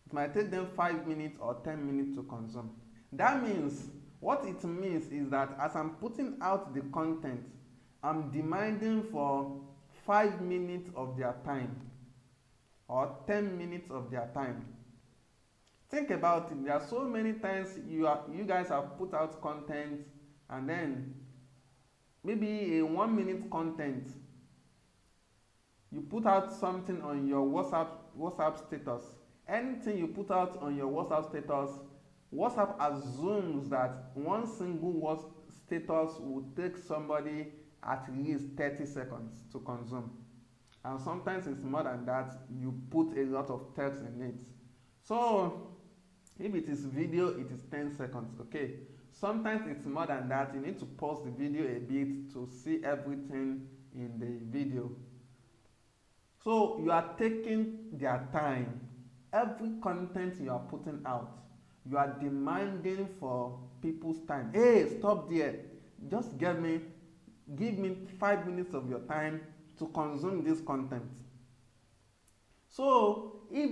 It might take them 5 minutes or 10 minutes to consume. That means, what it means is that as I'm putting out the content, I'm demanding for 5 minutes of their time or 10 minutes of their time. Think about it. There are so many times you guys have put out content, and then maybe a 1 minute content, you put out something on your WhatsApp status. Anything you put out on your WhatsApp status, WhatsApp assumes that one single status will take somebody at least 30 seconds to consume. And sometimes it's more than that. You put a lot of text in it. So if it is video, it is 10 seconds, okay? Sometimes it's more than that. You need to pause the video a bit to see everything in the video. So you are taking their time. Every content you are putting out, you are demanding for people's time. Hey, stop there. Just give me 5 minutes of your time to consume this content. So if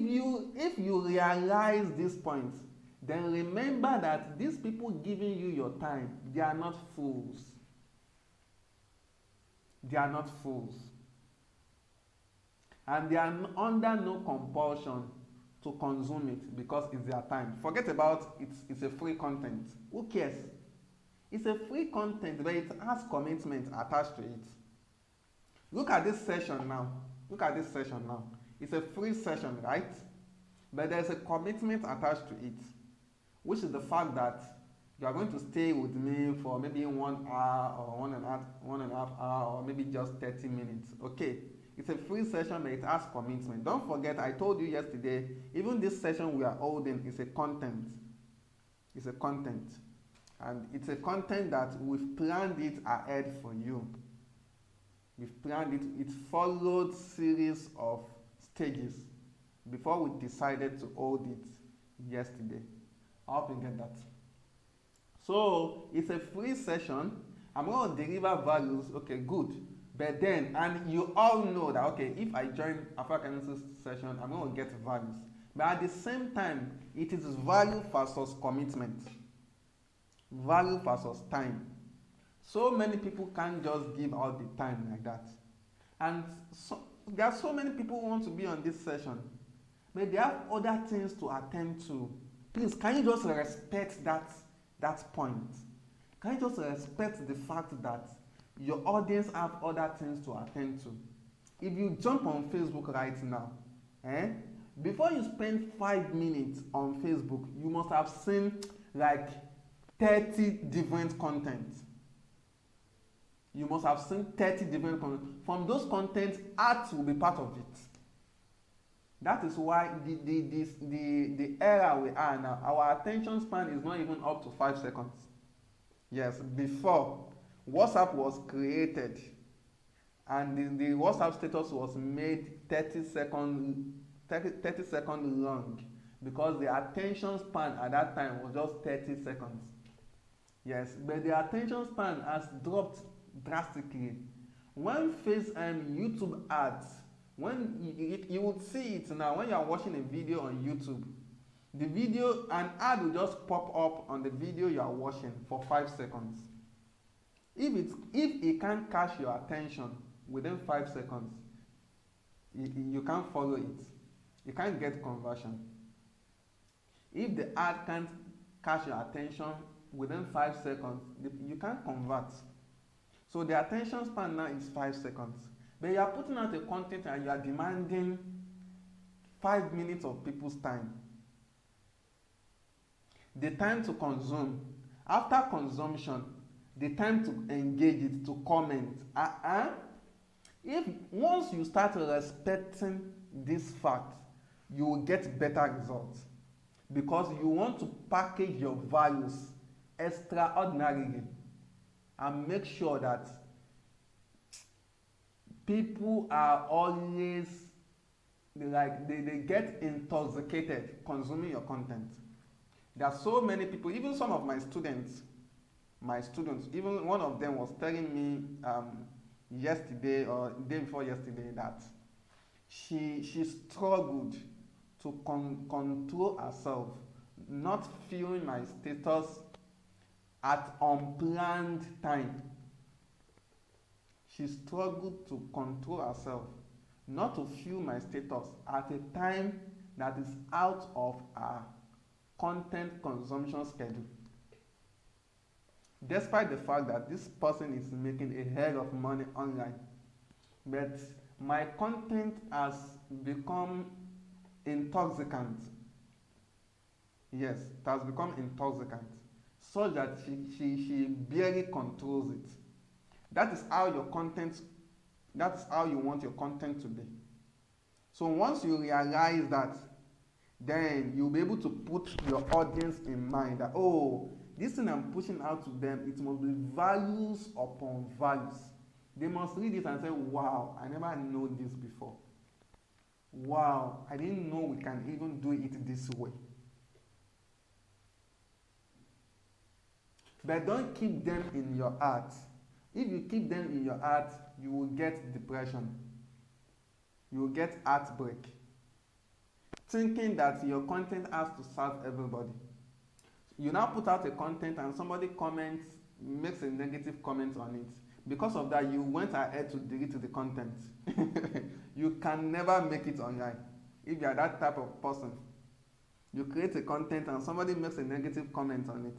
you realize these points, then remember that these people giving you your time, they are not fools. They are not fools. And they are under no compulsion to consume it because it's their time. Forget about it's a free content. Who cares? It's a free content, but it has commitment attached to it. Look at this session now. It's a free session, right? But there's a commitment attached to it, which is the fact that you are going to stay with me for maybe 1 hour or one and a half hour, or maybe just 30 minutes. Okay. It's a free session, but it has commitment. Don't forget, I told you yesterday, even this session we are holding is a content. It's a content. And it's a content that we've planned it ahead for you. We've planned it. It followed series of stages before we decided to hold it yesterday. I hope you get that. So it's a free session. I'm going to deliver values. Okay, good. But then, and you all know that, okay, if I join Alfa Kinesis session, I'm going to get values. But at the same time, it is value versus commitment. Value versus time. So many people can't just give out the time like that. And so, there are so many people who want to be on this session, but they have other things to attend to. Please, can you just respect that point? Can you just respect the fact that your audience have other things to attend to? If you jump on Facebook right now, before you spend 5 minutes on Facebook, you must have seen like 30 different content. You must have seen 30 different content. From those contents, art will be part of it. That is why the era we are now, our attention span is not even up to 5 seconds. Yes, before WhatsApp was created and the WhatsApp status was made 30 seconds long because the attention span at that time was just 30 seconds. Yes, but the attention span has dropped drastically. When YouTube ads, when you would see it now, when you are watching a video on YouTube, the video, an ad will just pop up on the video you are watching for 5 seconds. If it can't catch your attention within 5 seconds, you can't follow it. You can't get conversion. If the ad can't catch your attention within 5 seconds, you can't convert. So the attention span now is 5 seconds. But you are putting out a content and you are demanding 5 minutes of people's time. The time to consume. After consumption, the time to engage it, to comment. If once you start respecting this fact, you will get better results because you want to package your values extraordinarily and make sure that people are always they get intoxicated consuming your content. There are so many people, even some of my students, even one of them was telling me yesterday or day before yesterday that she struggled to control herself, not viewing my status at unplanned time. She struggled to control herself, not to view my status at a time that is out of her content consumption schedule. Despite the fact that this person is making a hell of money online, but my content has become intoxicant. Yes, it has become intoxicant, so that she barely controls it. That is how your content, that's how you want your content to be. So once you realize that, then you'll be able to put your audience in mind that, oh, this thing I'm pushing out to them, it must be values upon values. They must read it and say, wow, I never know this before. Wow, I didn't know we can even do it this way. But don't keep them in your heart. If you keep them in your heart, you will get depression. You will get heartbreak. Thinking that your content has to serve everybody. You now put out a content and somebody comments, makes a negative comment on it. Because of that, you went ahead to delete the content. You can never make it online. If you are that type of person, you create a content and somebody makes a negative comment on it.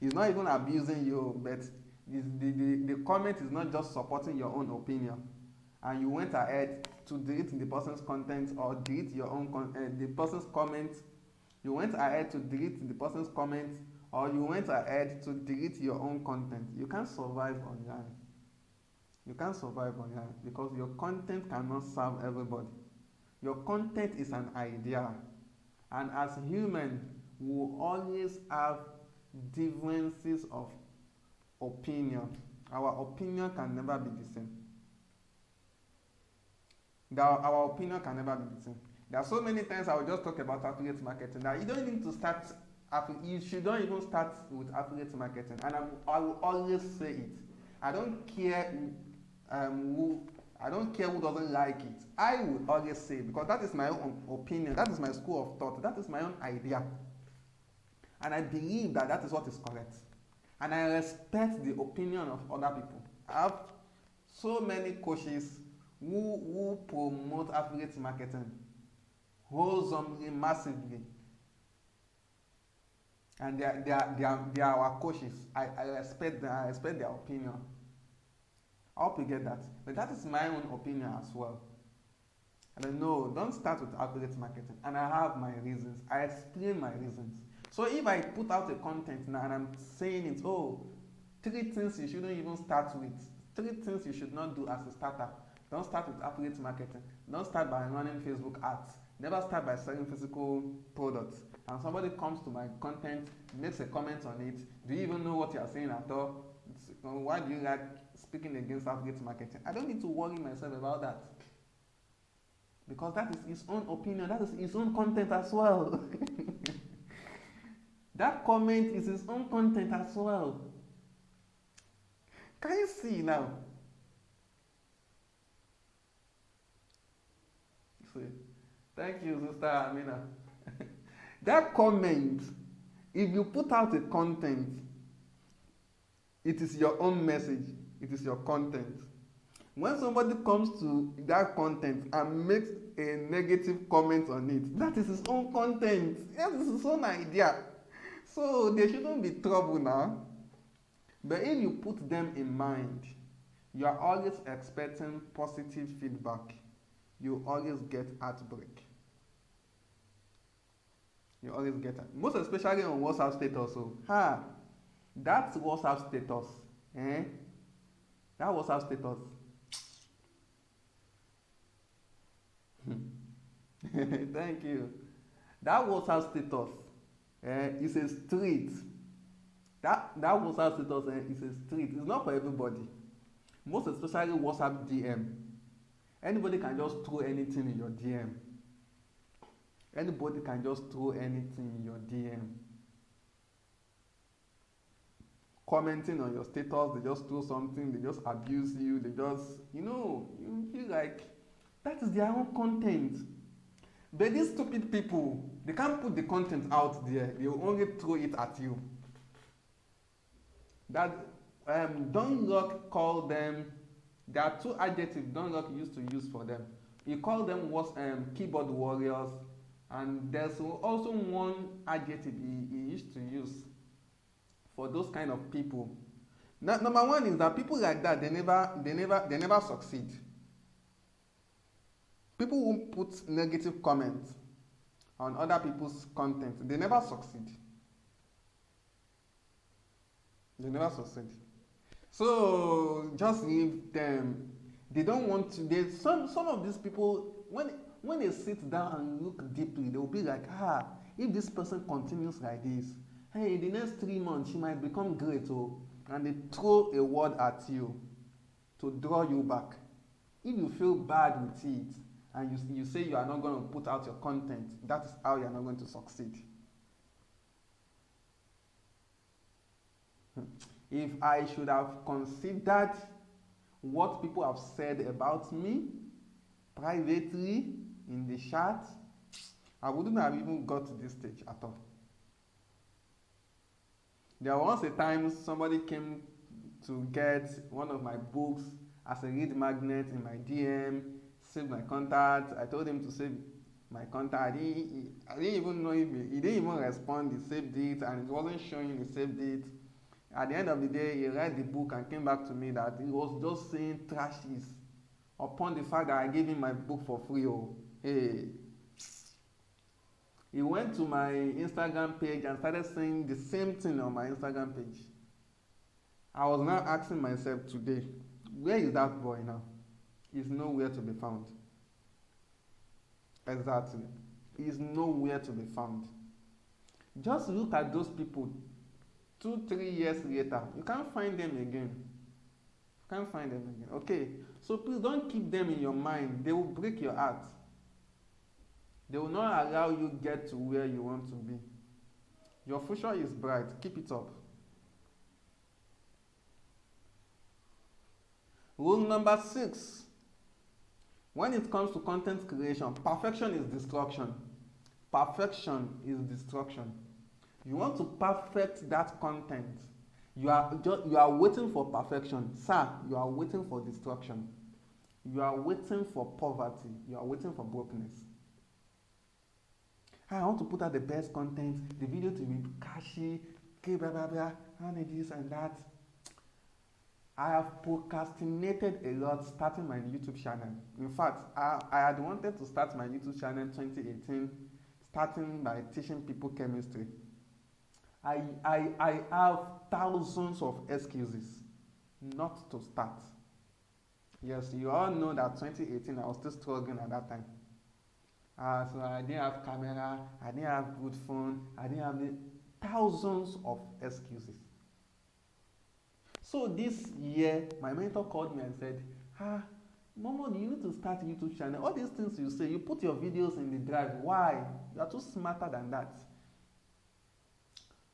He's not even abusing you, but the comment is not just supporting your own opinion. And you went ahead to delete the person's content or delete your own the person's comment. You went ahead to delete the person's comment or you went ahead to delete your own content. You can't survive online. You can't survive online because your content cannot serve everybody. Your content is an idea. And as human, we will always have differences of opinion. Our opinion can never be the same. Our opinion can never be the same. There are so many times I will just talk about affiliate marketing. Now you don't need to start. You should not even start with affiliate marketing. And I will always say it. I don't care who. I don't care who doesn't like it. I will always say it because that is my own opinion. That is my school of thought. That is my own idea. And I believe that that is what is correct. And I respect the opinion of other people. I have so many coaches who promote affiliate marketing wholesomely, massively. And they are our coaches. I respect them. I respect their opinion. I hope you get that. But that is my own opinion as well. And no, don't start with affiliate marketing. And I have my reasons. I explain my reasons. So if I put out a content now and I'm saying it, oh, 3 things you shouldn't even start with. 3 things you should not do as a starter. Don't start with affiliate marketing. Don't start by running Facebook ads. Never start by selling physical products. And somebody comes to my content, makes a comment on it. Do you even know what you are saying at all? Why do you like speaking against affiliate marketing? I don't need to worry myself about that. Because that is his own opinion. That is his own content as well. That comment is his own content as well. Can you see now? See. Thank you, Sister Amina. That comment, if you put out a content, it is your own message. It is your content. When somebody comes to that content and makes a negative comment on it, that is his own content. That is his own idea. So there shouldn't be trouble now. But if you put them in mind, you are always expecting positive feedback. You always get heartbreak. You always get it. Most especially on WhatsApp status. So, that WhatsApp status, that WhatsApp status, Thank you. That WhatsApp status is a street. That WhatsApp status is a street. It's not for everybody. Most especially WhatsApp DM. Anybody can just throw anything in your DM. Anybody can just throw anything in your DM. Commenting on your status, they just throw something, they just abuse you, they just, you feel like that is their own content. But these stupid people, they can't put the content out there, they will only throw it at you. That Don Rock called them, there are two adjectives Don Rock used to use for them. He called them keyboard warriors, and there's also one adjective he used to use for those kind of people. Now, number one is that people like that, they never succeed. People who put negative comments on other people's content, they never succeed. They never succeed. So just leave them. They don't want to. Some of these people, when they sit down and look deeply, they will be like, if this person continues like this, hey, in the next 3 months she might become great, and they throw a word at you to draw you back. If you feel bad with it and you say you are not going to put out your content, that is how you are not going to succeed. If I should have considered what people have said about me privately in the chat, I wouldn't have even got to this stage at all. There was a time somebody came to get one of my books as a lead magnet in my DM, saved my contact. I told him to save my contact. I didn't even know if he didn't even respond. He saved it, and it wasn't showing he saved it. At the end of the day, he read the book and came back to me that he was just saying trashes upon the fact that I gave him my book for free. Hey. He went to my Instagram page and started saying the same thing on my Instagram page. I was now asking myself today, where is that boy now? He's nowhere to be found. Exactly. He's nowhere to be found. Just look at those people 2-3 years later. You can't find them again. You can't find them again. Okay, so please don't keep them in your mind. They will break your heart. They will not allow you get to where you want to be. Your future is bright. Keep it up. Rule number 6. When it comes to content creation, perfection is destruction. Perfection is destruction. You want to perfect that content. You are waiting for perfection. Sir, you are waiting for destruction. You are waiting for poverty. You are waiting for brokenness. I want to put out the best content, the video to be catchy, blah, blah, blah, and this and that. I have procrastinated a lot starting my YouTube channel. In fact, I had wanted to start my YouTube channel in 2018, starting by teaching people chemistry. I have thousands of excuses not to start. Yes, you all know that 2018 I was still struggling at that time. So I didn't have camera, I didn't have good phone, I didn't have thousands of excuses. So this year, my mentor called me and said, Momo, you need to start a YouTube channel. All these things you say, you put your videos in the drive. Why? You are too smarter than that.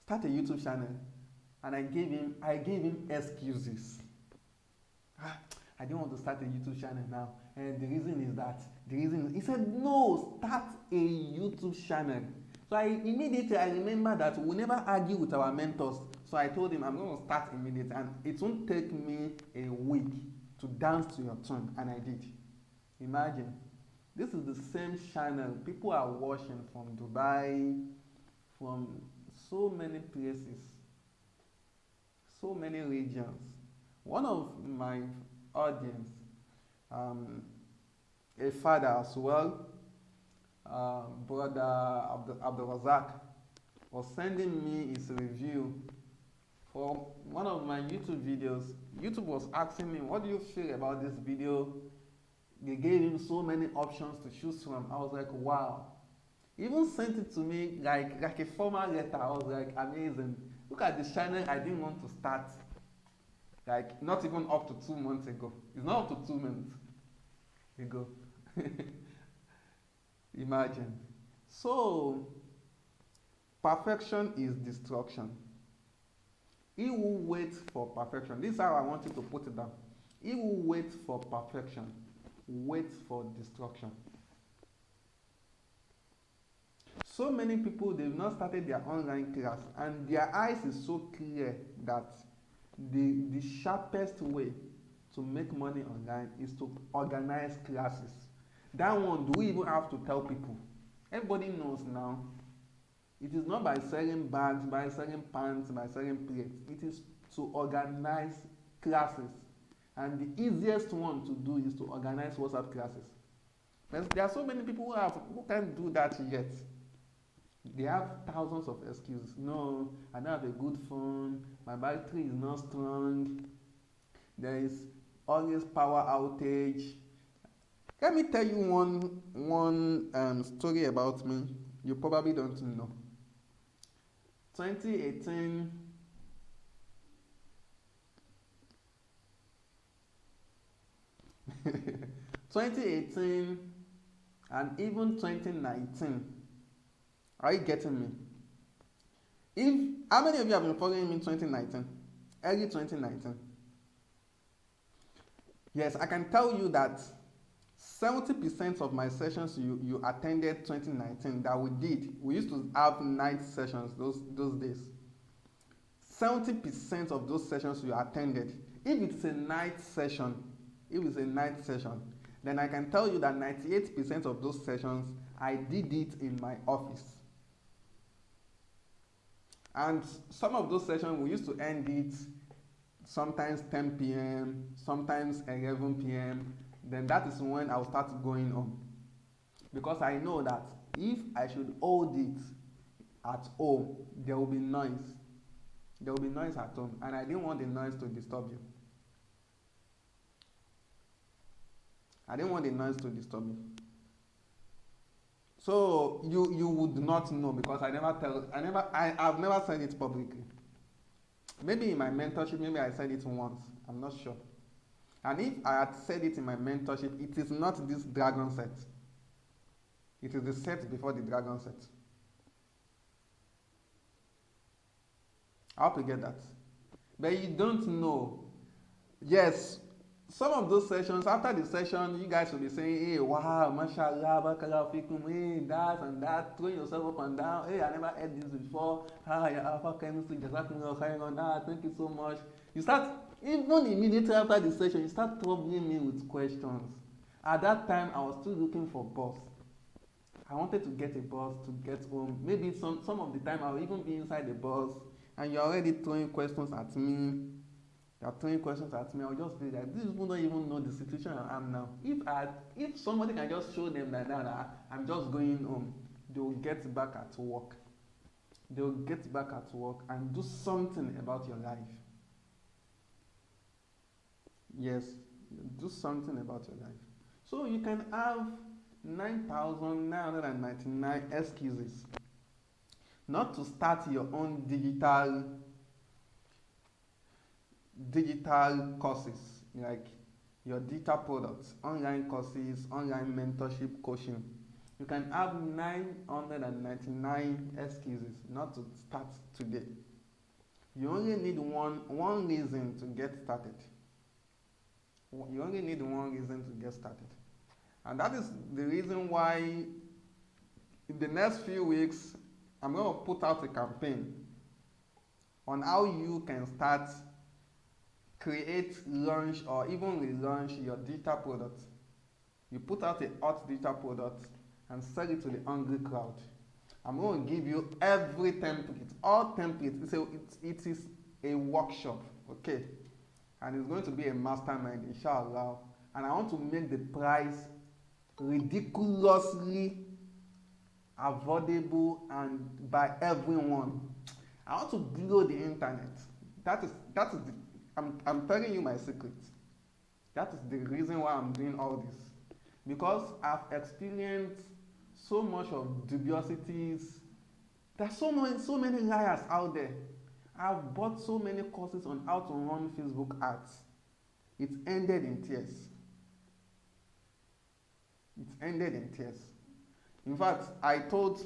Start a YouTube channel. And I gave him excuses. I didn't want to start a YouTube channel now. And the reason is that, he said, no, start a YouTube channel. So I remember that we never argue with our mentors. So I told him I'm going to start immediately, and it won't take me a week to dance to your tune, and I did. Imagine, this is the same channel people are watching from Dubai, from so many places, so many regions. One of my audience, a father as well, brother Abdul Razak, was sending me his review for one of my YouTube videos. YouTube was asking me, what do you feel about this video? They gave him so many options to choose from. I was like, wow. He even sent it to me like a formal letter. I was like, amazing. Look at the channel I didn't want to start. Like not even up to 2 months ago. It's not up to 2 months ago. Imagine. So perfection is destruction. He who waits for perfection. This is how I want you to put it down. He who waits for perfection waits for destruction. So many people, they've not started their online class and their eyes is so clear that the sharpest way to make money online is to organize classes. That one, do we even have to tell people? Everybody knows now. It is not by selling bags, by selling pants, by selling plates. It is to organize classes. And the easiest one to do is to organize WhatsApp classes. But there are so many people who can't do that yet. They have thousands of excuses. No, I don't have a good phone. My battery is not strong. There is always power outage. Let me tell you one story about me. You probably don't know. 2018. 2018 and even 2019. Are you getting me? How many of you have been following me in 2019? Early 2019. Yes, I can tell you that 70% of my sessions you attended 2019 that we did. We used to have night sessions those days. 70% of those sessions you attended. If it's a night session, then I can tell you that 98% of those sessions I did it in my office. And some of those sessions we used to end it sometimes 10 p.m., sometimes 11 p.m. Then that is when I'll start going home. Because I know that if I should hold it at home, there will be noise. There will be noise at home, and I didn't want the noise to disturb you. So you would not know because I've never said it publicly. Maybe in my mentorship, maybe I said it once. I'm not sure. And if I had said it in my mentorship, it is not this dragon set. It is the set before the dragon set. I hope you get that. But you don't know. Yes, some of those sessions, after the session, you guys will be saying, hey, wow, mashallah, barakallah fikum, hey, that and that, throwing yourself up and down, hey, I never heard this before, your Alfa chemistry, jazakumullah khairan on that, thank you so much. You start, even immediately after the session, you start troubling me with questions. At that time, I was still looking for bus. I wanted to get a bus to get home. Maybe some of the time, I'll even be inside the bus, and you're already throwing questions at me. I'll just be like, these people don't even know the situation I am now. If somebody can just show them that I'm just going home, they'll get back at work. And do something about your life. Yes, do something about your life. So you can have 9,999 excuses not to start your own digital courses, like your digital products, online courses, online mentorship coaching. You can have 999 excuses not to start today. You only need one reason to get started. And that is the reason why in the next few weeks, I'm going to put out a campaign on how you can start, create, launch, or even relaunch your digital product. You put out a hot digital product and sell it to the hungry crowd. I'm going to give you every template, all templates. It is a workshop, okay? And it's going to be a mastermind, inshallah. And I want to make the price ridiculously affordable and by everyone. I want to blow the internet. I'm telling you my secret. That is the reason why I'm doing all this. because I've experienced so much of dubiosities. There's so many liars out there. I've bought so many courses on how to run Facebook ads. It ended in tears. It ended in tears. In fact, I told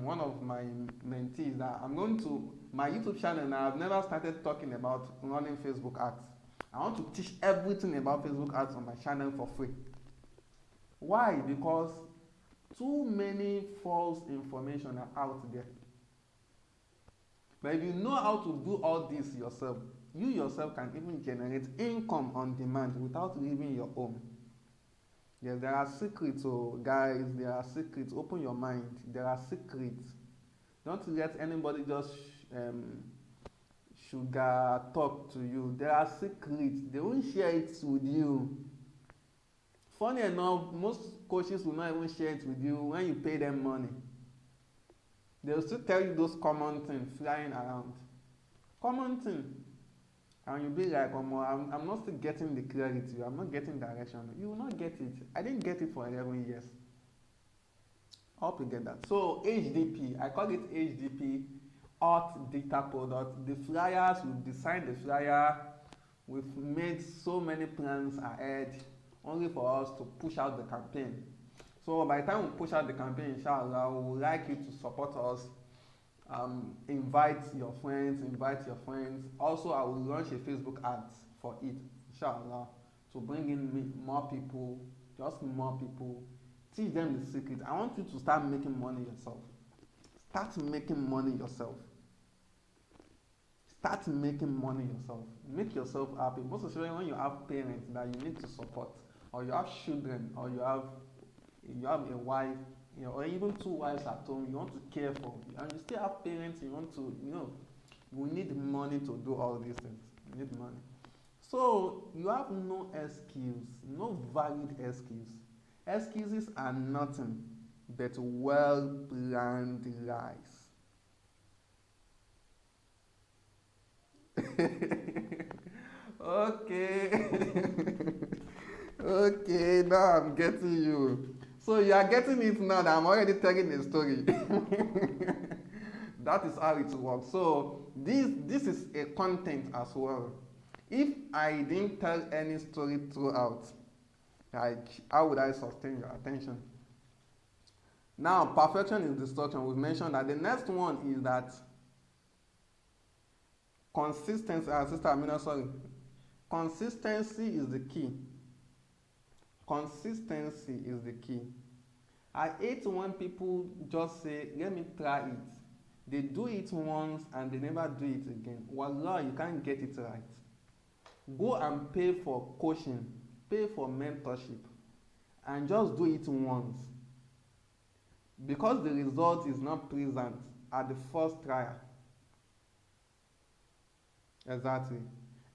one of my mentees that I'm going to my YouTube channel now. I've never started talking about running Facebook ads. I want to teach everything about Facebook ads on my channel for free. Why? Because too many false information are out there. But if you know how to do all this yourself, you yourself can even generate income on demand without leaving your home. Yes, there are secrets, oh guys, there are secrets. Open your mind. There are secrets. Don't let anybody just sugar talk to you. There are secrets. They won't share it with you. Funny enough, most coaches will not even share it with you when you pay them money. They'll still tell you those common things flying around. Common thing. And you'll be like, I'm not still getting the clarity. I'm not getting direction. You will not get it. I didn't get it for 11 years. I hope you get that. So HDP, I call it HDP, Hot Data Product. The flyers, we've designed the flyer. We've made so many plans ahead only for us to push out the campaign. So by the time we push out the campaign, inshallah, we would like you to support us. Invite your friends. Also, I will launch a Facebook ads for it, inshallah, to bring in more people, just more people. Teach them the secret. I want you to start making money yourself. Start making money yourself. Start making money yourself. Make yourself happy. Most especially when you have parents that you need to support, or you have children, or you have a wife, or even 2 wives at home you want to care for, and you still have parents you want to, you need money to do all these things. You need money. So you have no excuse, no valid excuse. Excuses are nothing but well-planned lies. Okay. Okay, now I'm getting you. So you are getting it now that I'm already telling a story. That is how it works. So this is a content as well. If I didn't tell any story throughout, like how would I sustain your attention? Now, perfection is destruction. We've mentioned that. The next one is that consistency. Sister Amina, sorry. Consistency is the key. Consistency is the key. I hate when people just say, let me try it. They do it once and they never do it again. Wallah, you can't get it right. Go and pay for coaching, pay for mentorship, and just do it once. Because the result is not present at the first trial. Exactly.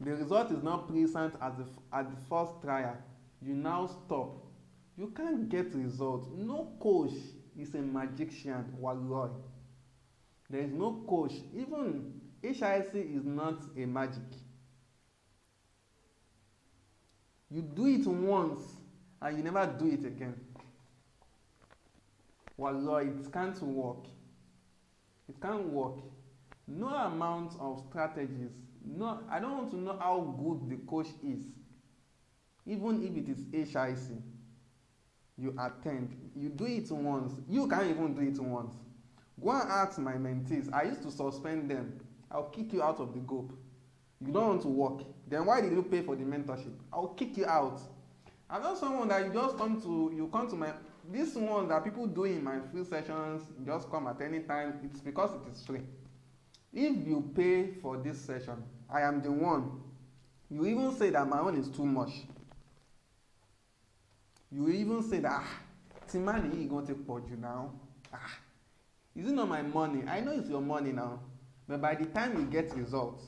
The result is not present at the first trial. You now stop. You can't get results. No coach is a magician. Wallahi. There is no coach. Even HIC is not a magic. You do it once and you never do it again. Wallahi, it can't work. It can't work. No amount of strategies. No, I don't want to know how good the coach is. Even if it is HIC, you attend, you do it once. You can't even do it once. Go and ask my mentees. I used to suspend them. I'll kick you out of the group. You don't want to work. Then why did you pay for the mentorship? I'll kick you out. I'm not someone that you come to my, this one that people do in my free sessions, just come at any time. It's because it is free. If you pay for this session, I am the one. You even say that my own is too much. You even say that, Timani, you going to take for you now. Is it not my money? I know it's your money now. But by the time you get results,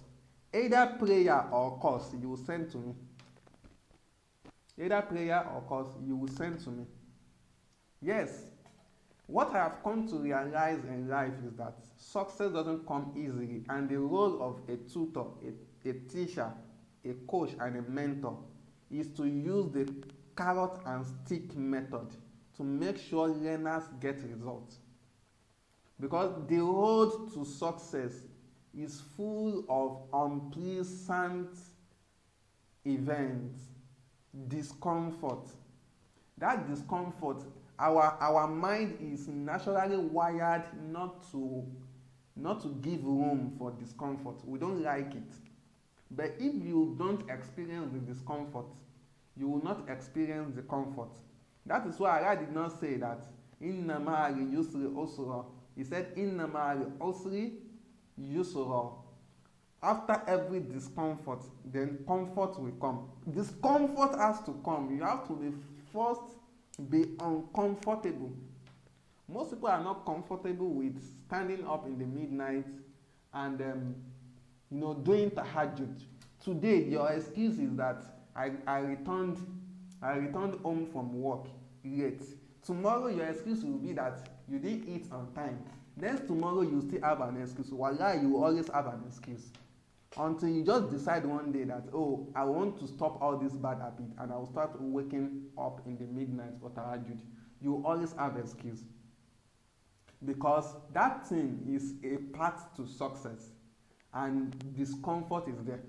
either prayer or course, you will send to me. Either prayer or course, you will send to me. Yes. What I have come to realize in life is that success doesn't come easily, and the role of a tutor, a teacher, a coach, and a mentor is to use the carrot and stick method to make sure learners get results. Because the road to success is full of unpleasant events, discomfort. That discomfort, our mind is naturally wired not to give room for discomfort. We don't like it. But if you don't experience the discomfort, you will not experience the comfort. That is why Allah did not say that inna ma'al yusri usra. He said inna ma'al usri yusra. After every discomfort, then comfort will come. Discomfort has to come. You have to be uncomfortable. Most people are not comfortable with standing up in the midnight and doing tahajjud. Today your excuse is that I returned home from work late. Tomorrow your excuse will be that you didn't eat on time. Then tomorrow you still have an excuse. Wallahi, you will always have an excuse. Until you just decide one day that, oh, I want to stop all this bad habit and I will start waking up in the midnight for tahajjud. You will always have excuse. Because that thing is a path to success and discomfort is there.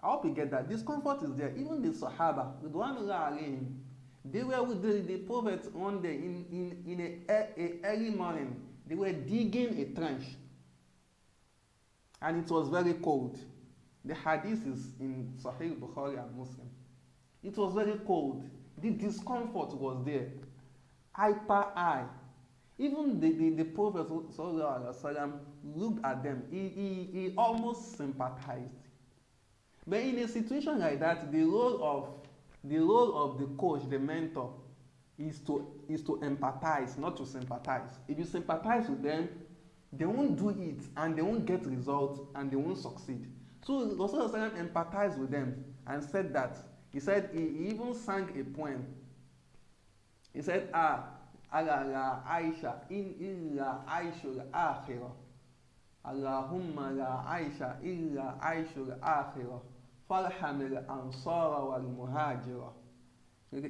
I hope you get that. Discomfort is there. Even the Sahaba, the one who are in, they were with the Prophet one day in a early morning. They were digging a trench. And it was very cold. The hadith is in Sahih Bukhari and Muslim. It was very cold. The discomfort was there. Eye per eye. Even the Prophet ﷺ looked at them. He almost sympathized. But in a situation like that, the role of the coach, the mentor, is to empathize, not to sympathize. If you sympathize with them, they won't do it and they won't get results and they won't succeed. So Rasulullah empathized with them and said that. He said he even sang a poem. He said, ala la Aisha illa Aishul akhirah. Allahumma la Aisha illa Aishul akhirah. Farhamil ansara wal muhajira.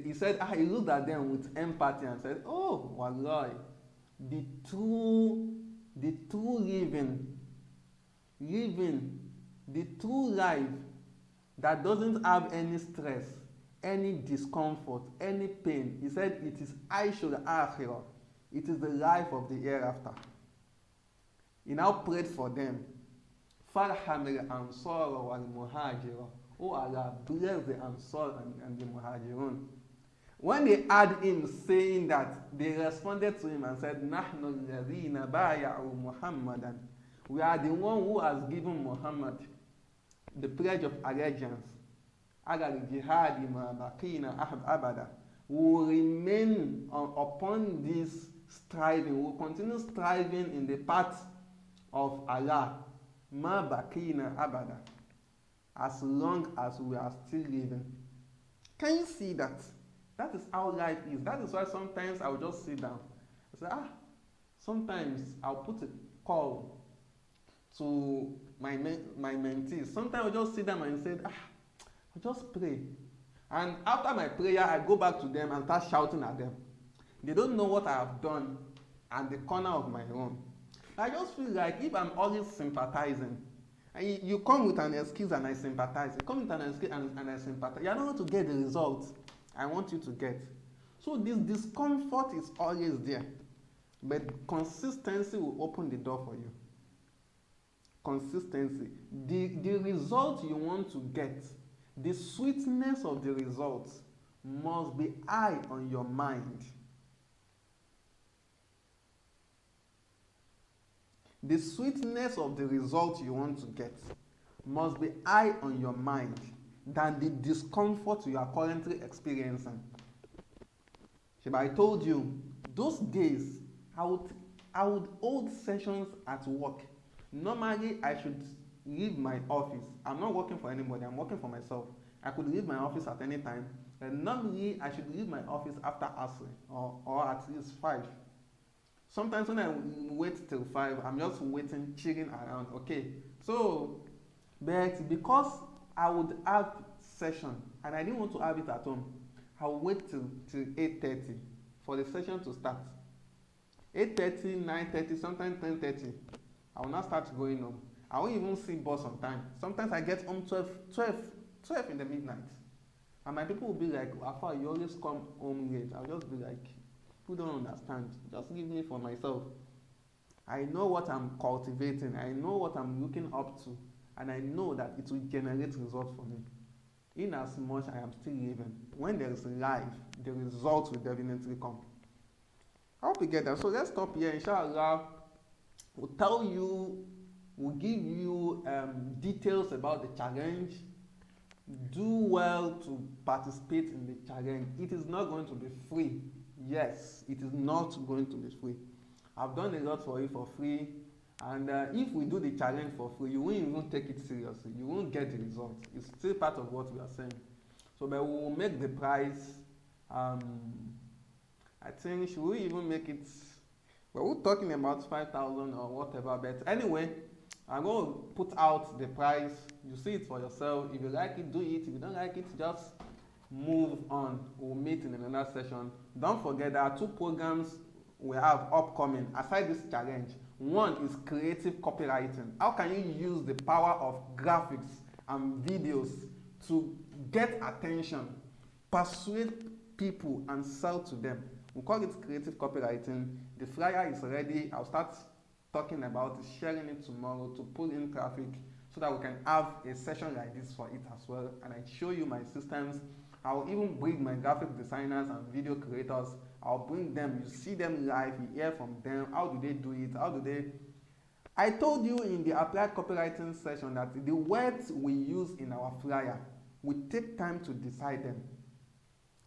He said, he looked at them with empathy and said, oh, wallahi, the true living, the true life that doesn't have any stress, any discomfort, any pain. He said it is Aishul Akhirah. It is the life of the hereafter. He now prayed for them. Farhamil Ansar wal Muhajira. Oh Allah, bless the Ansar and the Muhajirun. When they had him saying that, they responded to him and said, Nahnu alladhina baya'u Muhammadan. We are the one who has given Muhammad the pledge of allegiance. Ala jihadi ma baqina abada. We will remain upon this striving. We will continue striving in the path of Allah. Ma baqina abada. As long as we are still living. Can you see that? That is how life is. That is why sometimes I will just sit down. I say, sometimes I'll put a call to my mentees. Sometimes I'll just sit down and say, I'll just pray. And after my prayer, I go back to them and start shouting at them. They don't know what I have done at the corner of my room. I just feel like if I'm always sympathizing, and you come with an excuse and I sympathize, you come with an excuse and I sympathize, you're not going to get the results I want you to get. So this discomfort is always there. But consistency will open the door for you. Consistency. The result you want to get, the sweetness of the results must be high on your mind. The sweetness of the result you want to get must be high on your mind than the discomfort you are currently experiencing. But I told you, those days, I would hold sessions at work. Normally, I should leave my office. I'm not working for anybody, I'm working for myself. I could leave my office at any time. And normally, I should leave my office after Asr or at least 5. Sometimes when I wait till 5, I'm just waiting, chilling around. Okay, so, but because I would have session and I didn't want to have it at home, I'll wait till 8:30 for the session to start. 8:30, 9:30, sometimes 10:30. I will not start going home. I won't even see bus on time. Sometimes I get home 12 in the midnight. And my people will be like, Alfa, you always come home late. I'll just be like, people don't understand. Just leave me for myself. I know what I'm cultivating. I know what I'm looking up to. And I know that it will generate results for me. In as much I am still living. When there is life, the results will definitely come. I hope you get that. So let's stop here. Inshallah, we'll tell you, we'll give you details about the challenge. Do well to participate in the challenge. It is not going to be free. Yes, it is not going to be free. I've done a lot for you for free. And if we do the challenge for free, you won't even take it seriously. You won't get the results. It's still part of what we are saying. So, but we will make the price. I think, should we even make it? Well, we're talking about 5,000 or whatever. But anyway, I'm going to put out the price. You see it for yourself. If you like it, do it. If you don't like it, just move on. We'll meet in another session. Don't forget there are 2 programs we have upcoming aside this challenge. One is creative copywriting. How can you use the power of graphics and videos to get attention, persuade people, and sell to them? We call it creative copywriting. The flyer is ready. I'll start talking about it, sharing it tomorrow to pull in traffic so that we can have a session like this for it as well. And I show you my systems. I'll even bring my graphic designers and video creators. I'll bring them, you see them live, you hear from them. How do they do it? How do they? I told you in the applied copywriting session that the words we use in our flyer, we take time to decide them.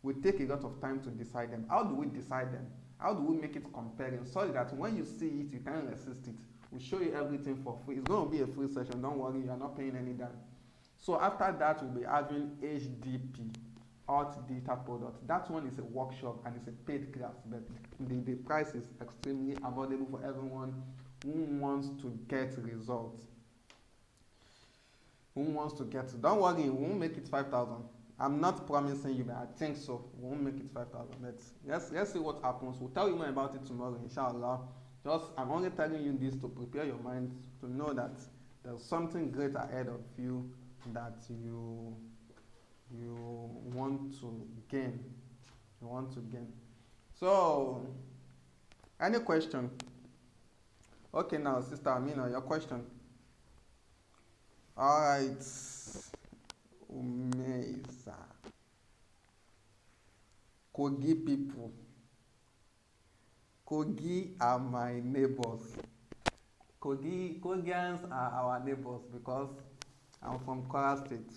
We take a lot of time to decide them. How do we decide them? How do we make it compelling so that when you see it, you can't resist it? We'll show you everything for free. It's going to be a free session. Don't worry, you're not paying any dime. So after that, we'll be having HDP. Hot data product. That one is a workshop and it's a paid class, but the price is extremely affordable for everyone who wants to get results. Who wants to get? Don't worry, we won't make it 5,000. I'm not promising you, but I think so. We won't make it 5,000. Let's see what happens. We'll tell you more about it tomorrow, inshallah. I'm only telling you this to prepare your mind to know that there's something great ahead of you that you want to gain. You want to gain. So, any question? Okay, now, Sister Amina, your question. All right, Umeza. Kogi people. Kogi are my neighbors. Kogians are our neighbors because I'm from Kwara State.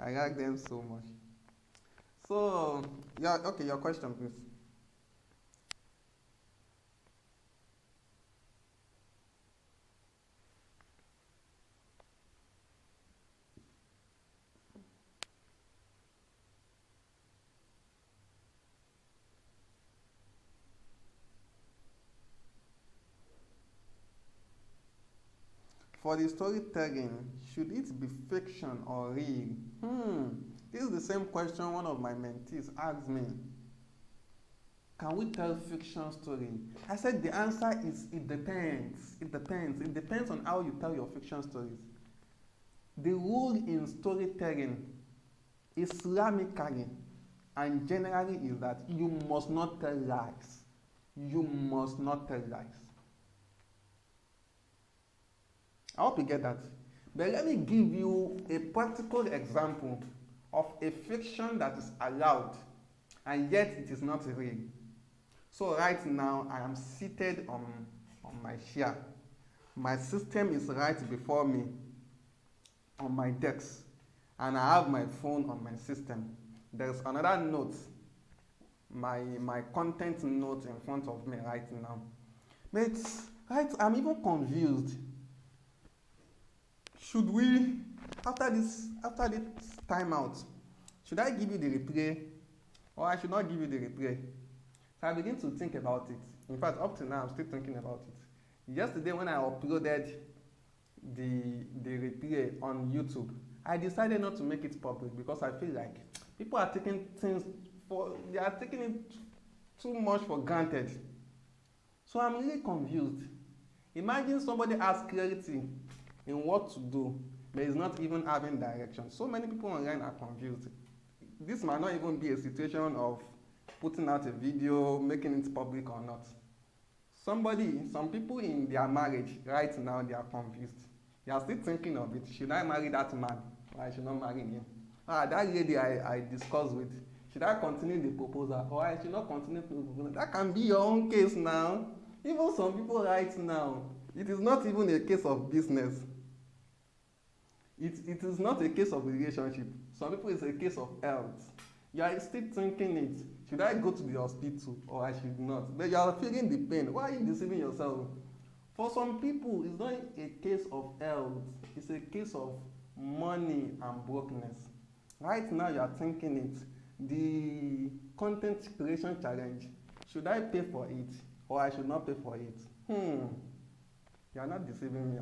I like them so much. So, yeah, okay, your question, please. For the storytelling, should it be fiction or real? This is the same question one of my mentees asked me. Can we tell fiction story? I said the answer is it depends. It depends. It depends on how you tell your fiction stories. The rule in storytelling, Islamically and generally, is that you must not tell lies. You must not tell lies. I hope you get that. But let me give you a practical example of a fiction that is allowed and yet it is not real. So right now I am seated on my chair. My system is right before me on my desk and I have my phone on my system. There's another note, my content note in front of me right now. But I'm even confused. Should we, after this timeout, should I give you the replay or I should not give you the replay? So I begin to think about it. In fact, up to now, I'm still thinking about it. Yesterday when I uploaded the replay on YouTube. I decided not to make it public because I feel like people are taking things they are taking it too much for granted. So I'm really confused. Imagine somebody has clarity in what to do, but is not even having direction. So many people online are confused. This might not even be a situation of putting out a video, making it public or not. Some people in their marriage right now, they are confused. They are still thinking of it. Should I marry that man or I should not marry him? That lady I discussed with, should I continue the proposal or I should not continue the proposal? That can be your own case now. Even some people right now, it is not even a case of business. It is not a case of relationship. Some people it's a case of health. You are still thinking it. Should I go to the hospital or I should not? But you are feeling the pain. Why are you deceiving yourself? For some people, it's not a case of health. It's a case of money and brokenness. Right now, you are thinking it. The content creation challenge. Should I pay for it or I should not pay for it? You are not deceiving me.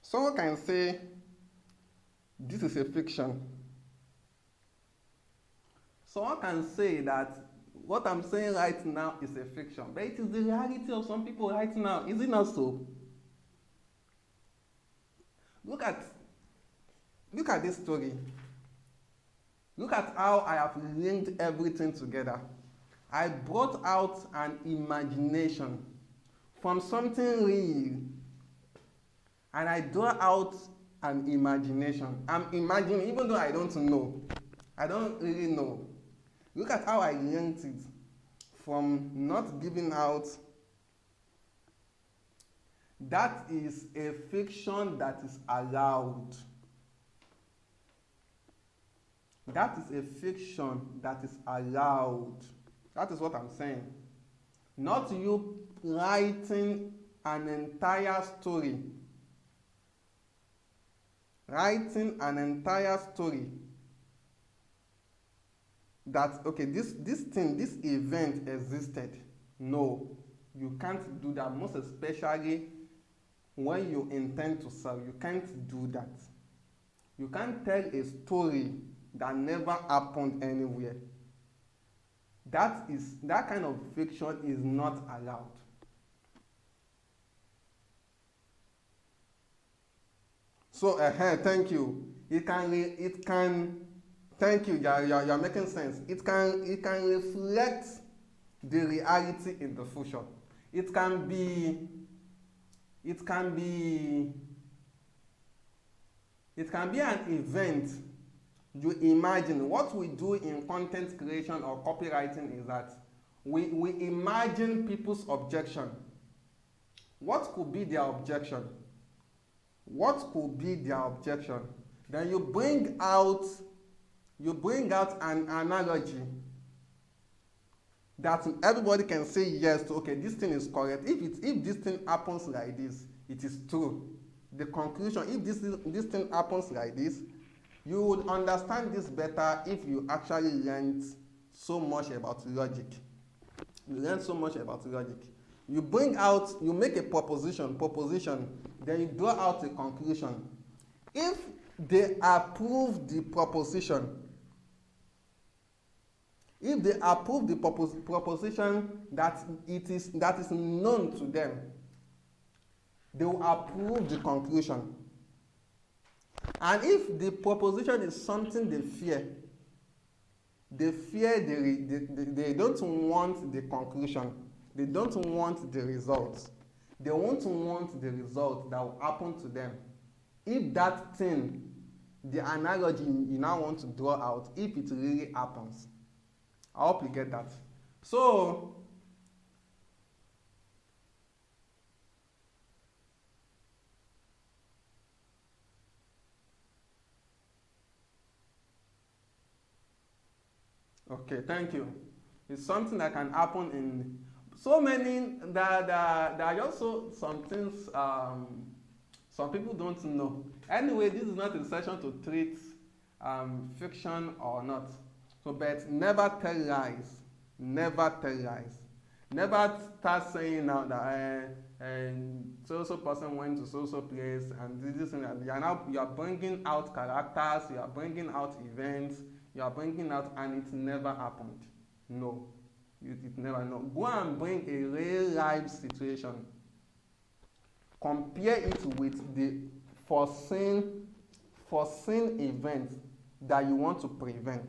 Someone can say, this is a fiction. Someone can say that what I'm saying right now is a fiction, but it is the reality of some people right now. Is it not so? Look at this story. Look at how I have linked everything together. I brought out an imagination from something real, and I draw out an imagination. I'm imagining, even though I don't know. I don't really know. Look at how I linked it from not giving out. That is a fiction that is allowed. That is a fiction that is allowed. That is what I'm saying. Not you writing an entire story. Writing an entire story. That, okay, this event existed. No, you can't do that, most especially when you intend to sell. You can't do that. You can't tell a story that never happened anywhere. That kind of fiction is not allowed. So, thank you. It can. Thank you. You're making sense. It can reflect the reality in the future. It can be an event you imagine. What we do in content creation or copywriting is that we imagine people's objection. What could be their objection? Then you bring out an analogy that everybody can say yes to. Okay, this thing is correct. If this thing happens like this, it is true. The conclusion, if this thing happens like this, you would understand this better if you actually learned so much about logic. You make a proposition, then you draw out a conclusion. If they approve the proposition, proposition that is known to them, they will approve the conclusion. And if the proposition is something they fear they don't want the conclusion, they don't want the results, they won't want the result that will happen to them. If that thing, the analogy you now want to draw out, if it really happens. I hope you get that. So, okay, thank you. It's something that can happen in so many, there are also some things some people don't know. Anyway, this is not a session to treat fiction or not. So, but never tell lies. Never start saying now that and so person went to so place and this thing, and you are bringing out characters, you are bringing out events, you are bringing out, and it never happened. No, it never. No, go and bring a real life situation, compare it with the foreseen event that you want to prevent.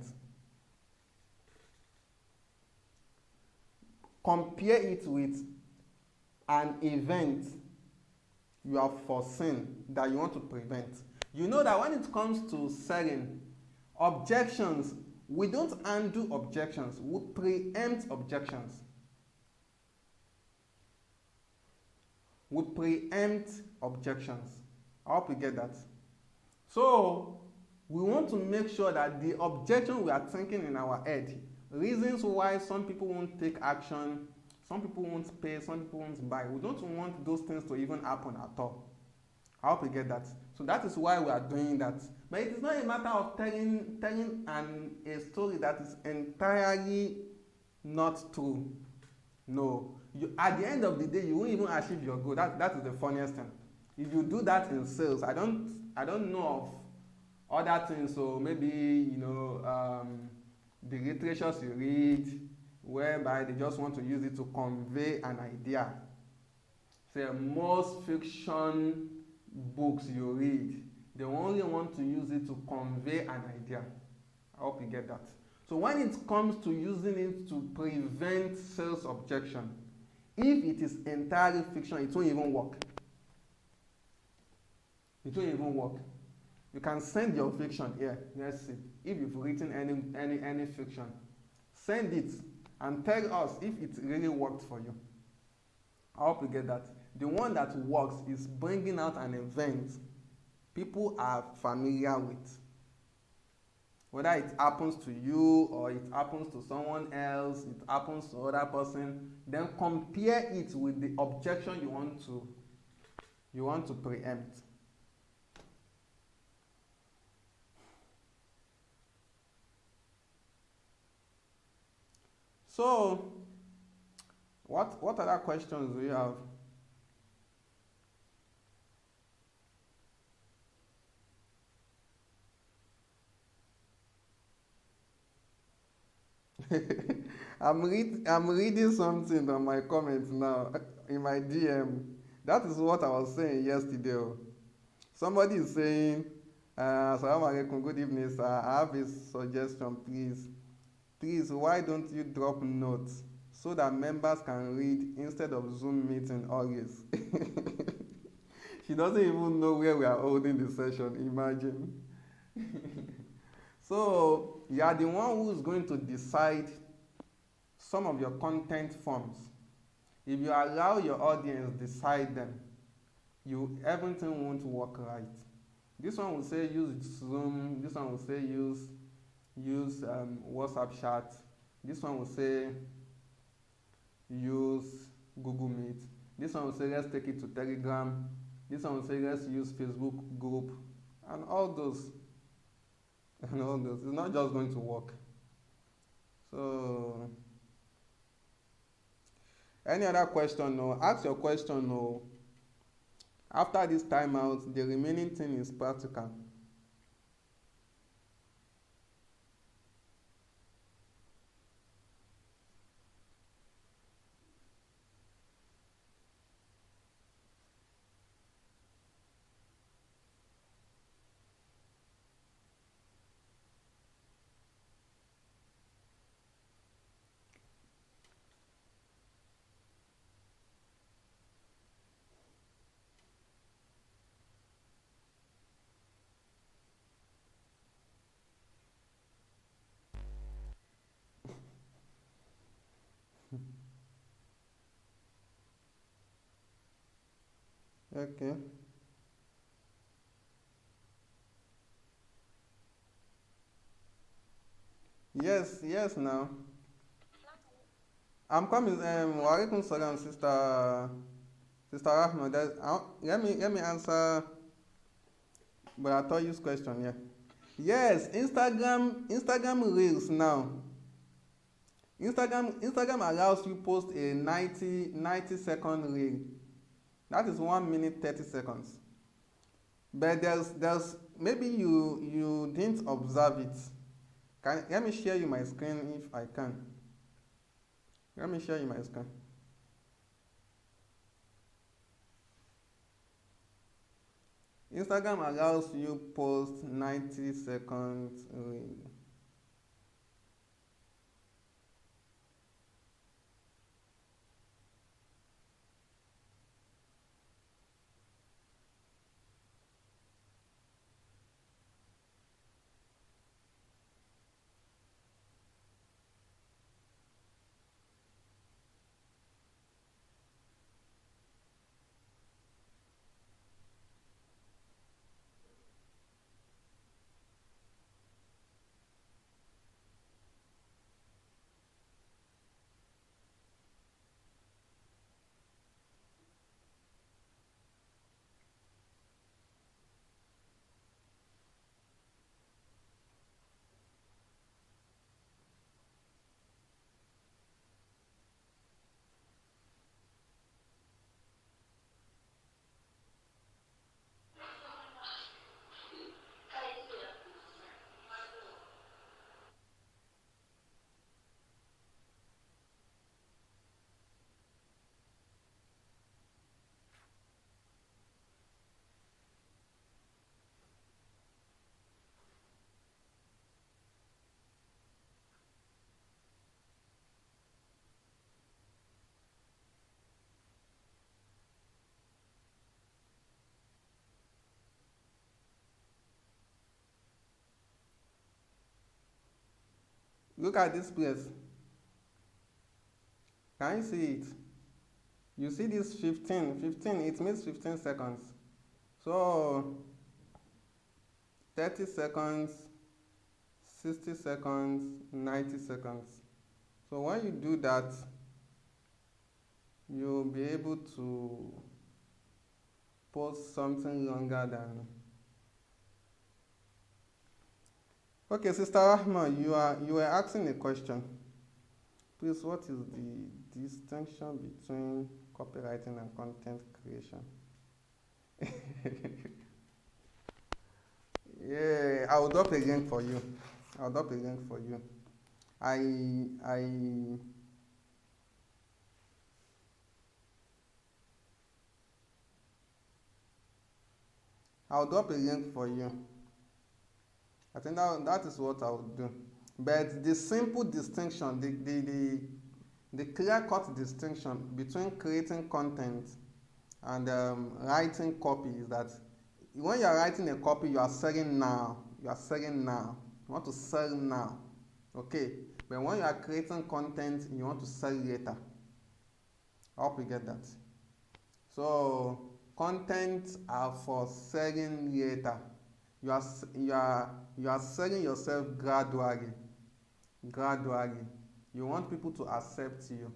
Compare it with an event you have foreseen that you want to prevent. You know that when it comes to selling, objections, we don't undo objections, we preempt objections. We preempt objections. I hope you get that. So we want to make sure that the objection we are thinking in our head, reasons why some people won't take action, some people won't pay, some people won't buy, we don't want those things to even happen at all. I hope you get that. So that is why we are doing that. But it is not a matter of telling a story that is entirely not true. No. At the end of the day, you won't even achieve your goal. That is the funniest thing. If you do that in sales, I don't know of other things. So maybe the literatures you read, whereby they just want to use it to convey an idea. Say most fiction books you read, they only want to use it to convey an idea. I hope you get that. So when it comes to using it to prevent sales objection, if it is entirely fiction, it won't even work. It won't even work. You can send your fiction here. Let's see. If you've written any fiction, send it and tell us if it really worked for you. I hope you get that. The one that works is bringing out an event people are familiar with. Whether it happens to you or it happens to someone else, it happens to other person, then compare it with the objection you want to preempt. So, what other questions do you have? I'm reading something on my comments now in my DM. That is what I was saying yesterday. Somebody is saying, Assalamu alaikum, good evening, sir. I have a suggestion, please. Please, why don't you drop notes so that members can read instead of Zoom meeting always? She doesn't even know where we are holding the session, imagine. So you are the one who is going to decide some of your content forms. If you allow your audience decide them, everything won't work right. This one will say use Zoom. This one will say use WhatsApp chat. This one will say use Google Meet. This one will say let's take it to Telegram. This one will say let's use Facebook group, and all those. And all those. It's not just going to work. So, any other question? No. Ask your question. No. After this timeout, the remaining thing is practical. Okay. Yes, now. I'm coming. Wa alaikum salam, Sister Rahma. Let me answer. But I thought use question. Yeah. Yes, Instagram Reels now. Instagram allows you post a 90 second reel. That is 1 minute 30 seconds. But there's maybe you didn't observe it. Let me share you my screen if I can. Let me share you my screen. Instagram allows you post 90 seconds reel. Look at this place. Can you see it? You see this 15, it means 15 seconds. So 30 seconds, 60 seconds, 90 seconds. So when you do that, you'll be able to post something longer than. Okay, Sister Rahma, you were asking a question. Please, what is the distinction between copywriting and content creation? Yeah, I'll drop a link for you. I'll drop a link for you. I I'll drop a link for you. I think that is what I would do. But the simple distinction, the clear-cut distinction between creating content and writing copy is that when you are writing a copy, you are selling now. You are selling now. You want to sell now. Okay. But when you are creating content, you want to sell later. I hope you get that. So content are for selling later. You are selling yourself gradually. Gradually. You want people to accept you.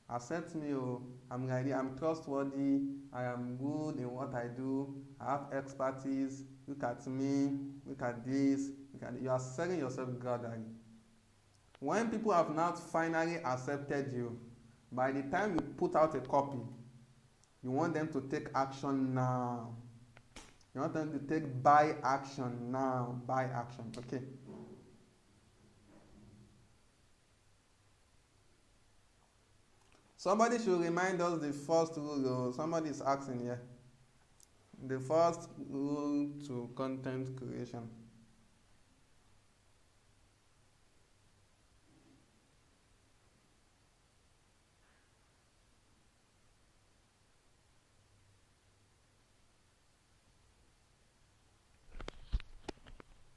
Accept me, oh, I'm ready, I'm trustworthy, I am good in what I do, I have expertise, look at me, look at this, you are selling yourself gradually. When people have not finally accepted you, by the time you put out a copy, you want them to take action now. You want them to take buy action now, buy action, okay? Somebody should remind us the first rule. Somebody is asking here. The first rule to content creation.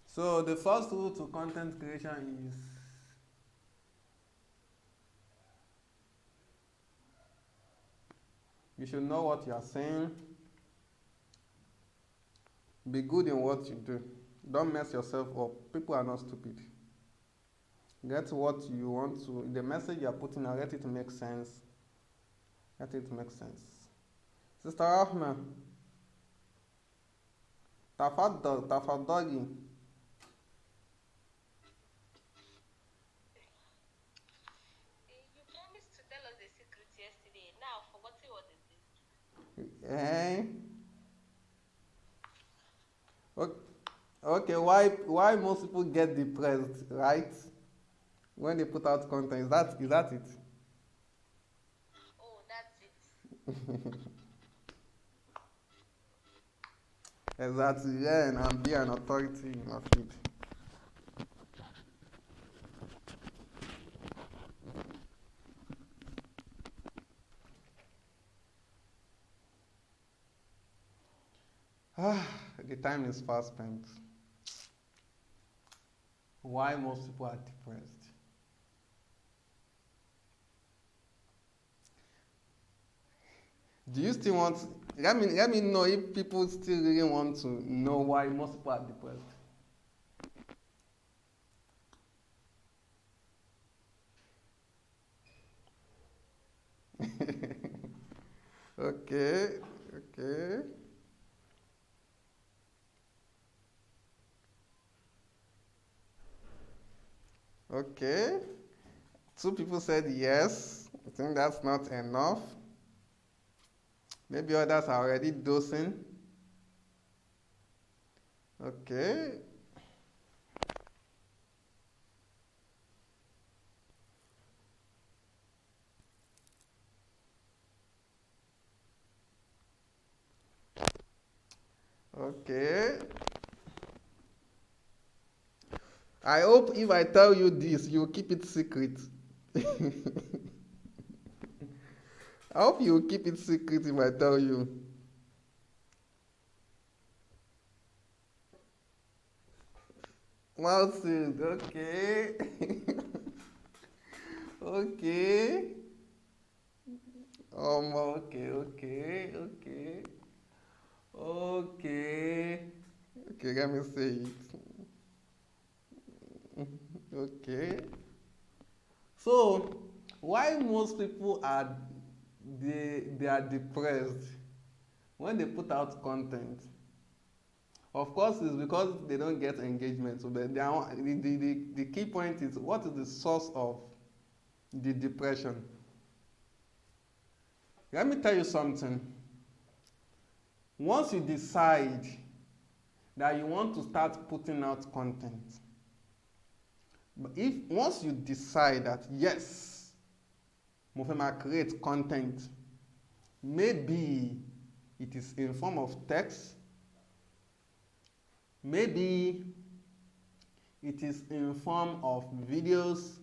So the first rule to content creation is you should know what you are saying. Be good in what you do. Don't mess yourself up. People are not stupid. Get what you want to, the message you are putting out, let it make sense. Let it make sense. Sister Ahmed, tafadhali. Eh? Okay, why most people get depressed, right? When they put out content, is that it? Oh, that's it. Exactly, yeah, and be an authority in your field. Ah, the time is fast spent. Why most people are depressed? Do you still want? Let me know if people still really want to know why most people are depressed. Okay, okay, okay. Two people said yes. I think that's not enough. Maybe others are already dosing. Okay, okay. I hope if I tell you this, you keep it secret. I hope you keep it secret if I tell you. Mouses, okay. Okay. Okay, okay, okay. Okay. Okay, let me say it. Okay. So, why most people are they are depressed when they put out content? Of course, it's because they don't get engagement. So, but the key point is, what is the source of the depression? Let me tell you something. Once you decide that you want to start putting out content, but if once you decide that yes, mo fẹ́ máa create content, maybe it is in form of text, maybe it is in form of videos,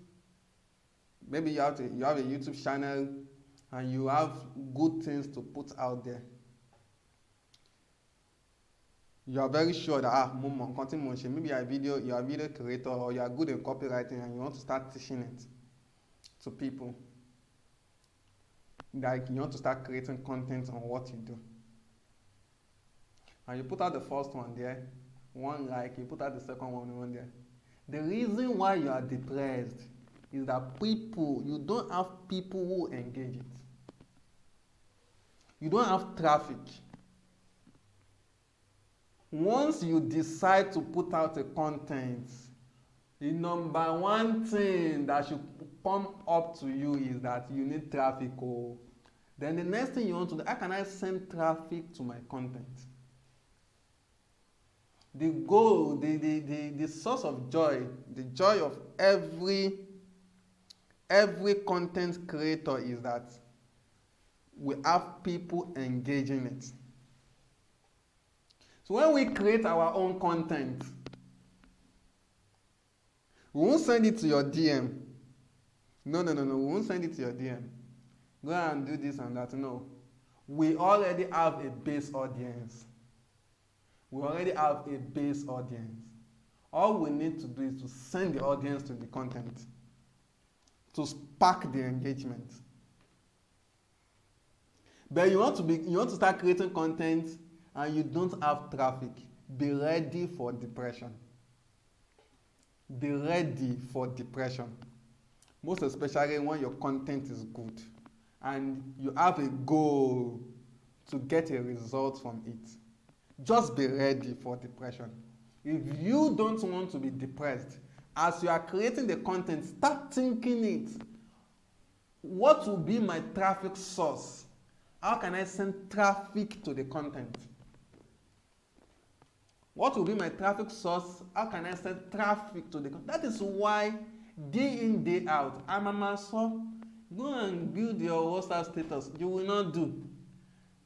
maybe you have a YouTube channel and you have good things to put out there. You are very sure that mo mọ nǹkan tí mo ń ṣe, maybe you are a video creator or you are good in copywriting and you want to start teaching it to people. Like you want to start creating content on what you do. And you put out the first one there, one like, you put out the second one there. The reason why you are depressed is that you don't have people who engage it. You don't have traffic. Once you decide to put out a content, the number one thing that should come up to you is that you need traffic. Then the next thing you want to do, how can I send traffic to my content? The goal, the source of joy, the joy of every content creator is that we have people engaging it. So when we create our own content, we won't send it to your DM. No, we won't send it to your DM. Go and do this and that. No. We already have a base audience. All we need to do is to send the audience to the content, to spark the engagement. But you want to start creating content and you don't have traffic, be ready for depression. Be ready for depression. Most especially when your content is good and you have a goal to get a result from it. Just be ready for depression. If you don't want to be depressed, as you are creating the content, start thinking it. What will be my traffic source? How can I send traffic to the content? What will be my traffic source? How can I send traffic to the content? That is why day in, day out, I'm a master. Go and build your WhatsApp status. You will not do.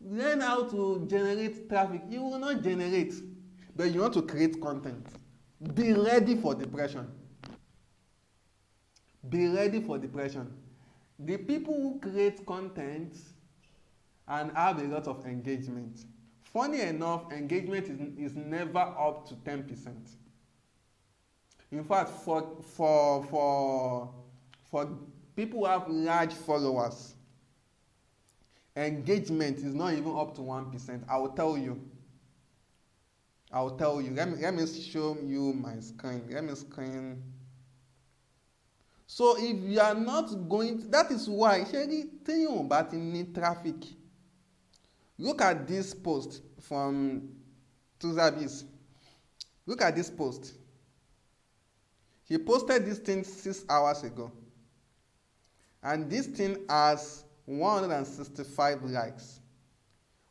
Learn how to generate traffic. You will not generate. But you want to create content. Be ready for depression. Be ready for depression. The people who create content and have a lot of engagement. Funny enough, engagement is never up to 10%. In fact, for people who have large followers, engagement is not even up to 1%. I will tell you. Let me show you my screen. Let me screen. So if you are not going to, that is why Sherry tell you about need traffic. Look at this post from Tuzabis. Look at this post. He posted this thing 6 hours ago. And this thing has 165 likes,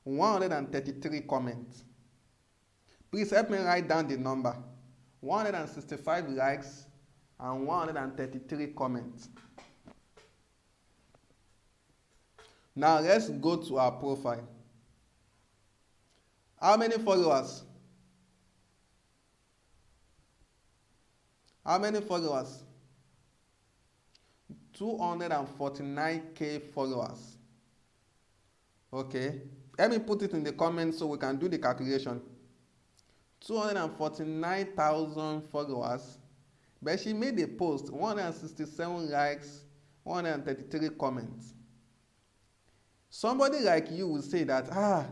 133 comments. Please help me write down the number. 165 likes and 133 comments. Now let's go to our profile. How many followers? How many followers? 249k followers. Okay. Let me put it in the comments so we can do the calculation. 249,000 followers. But she made a post, 167 likes, 133 comments. Somebody like you will say that, I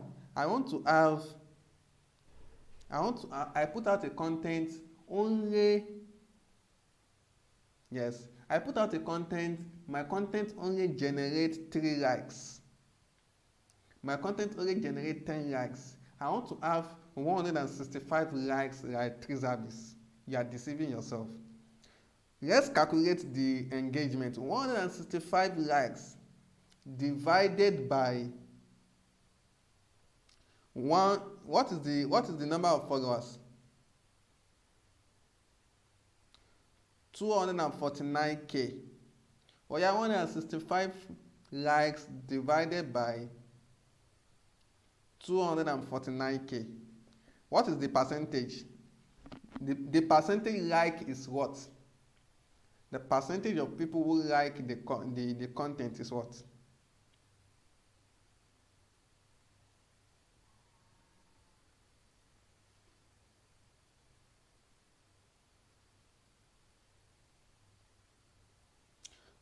put out a content only, yes, I put out a content, my content only generates 3 likes. My content only generates 10 likes. I want to have 165 likes like 3 service. You are deceiving yourself. Let's calculate the engagement. 165 likes divided by 1. What is the number of followers? 249k. Oh yeah, 165 likes divided by 249k. What is the percentage? The percentage like is what? The percentage of people who like the content is what?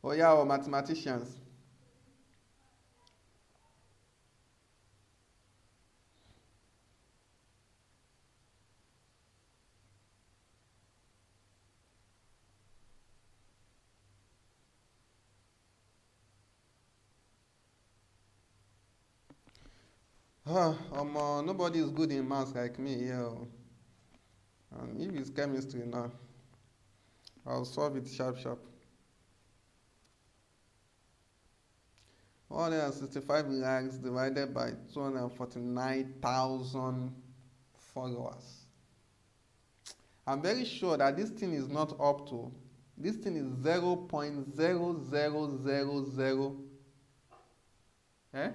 Oh yeah, our mathematicians. Nobody is good in maths like me here. And if it's chemistry now, I'll solve it sharp. 165 likes divided by 249,000 followers. I'm very sure that this thing is not up to, this thing is 0.0000. Eh?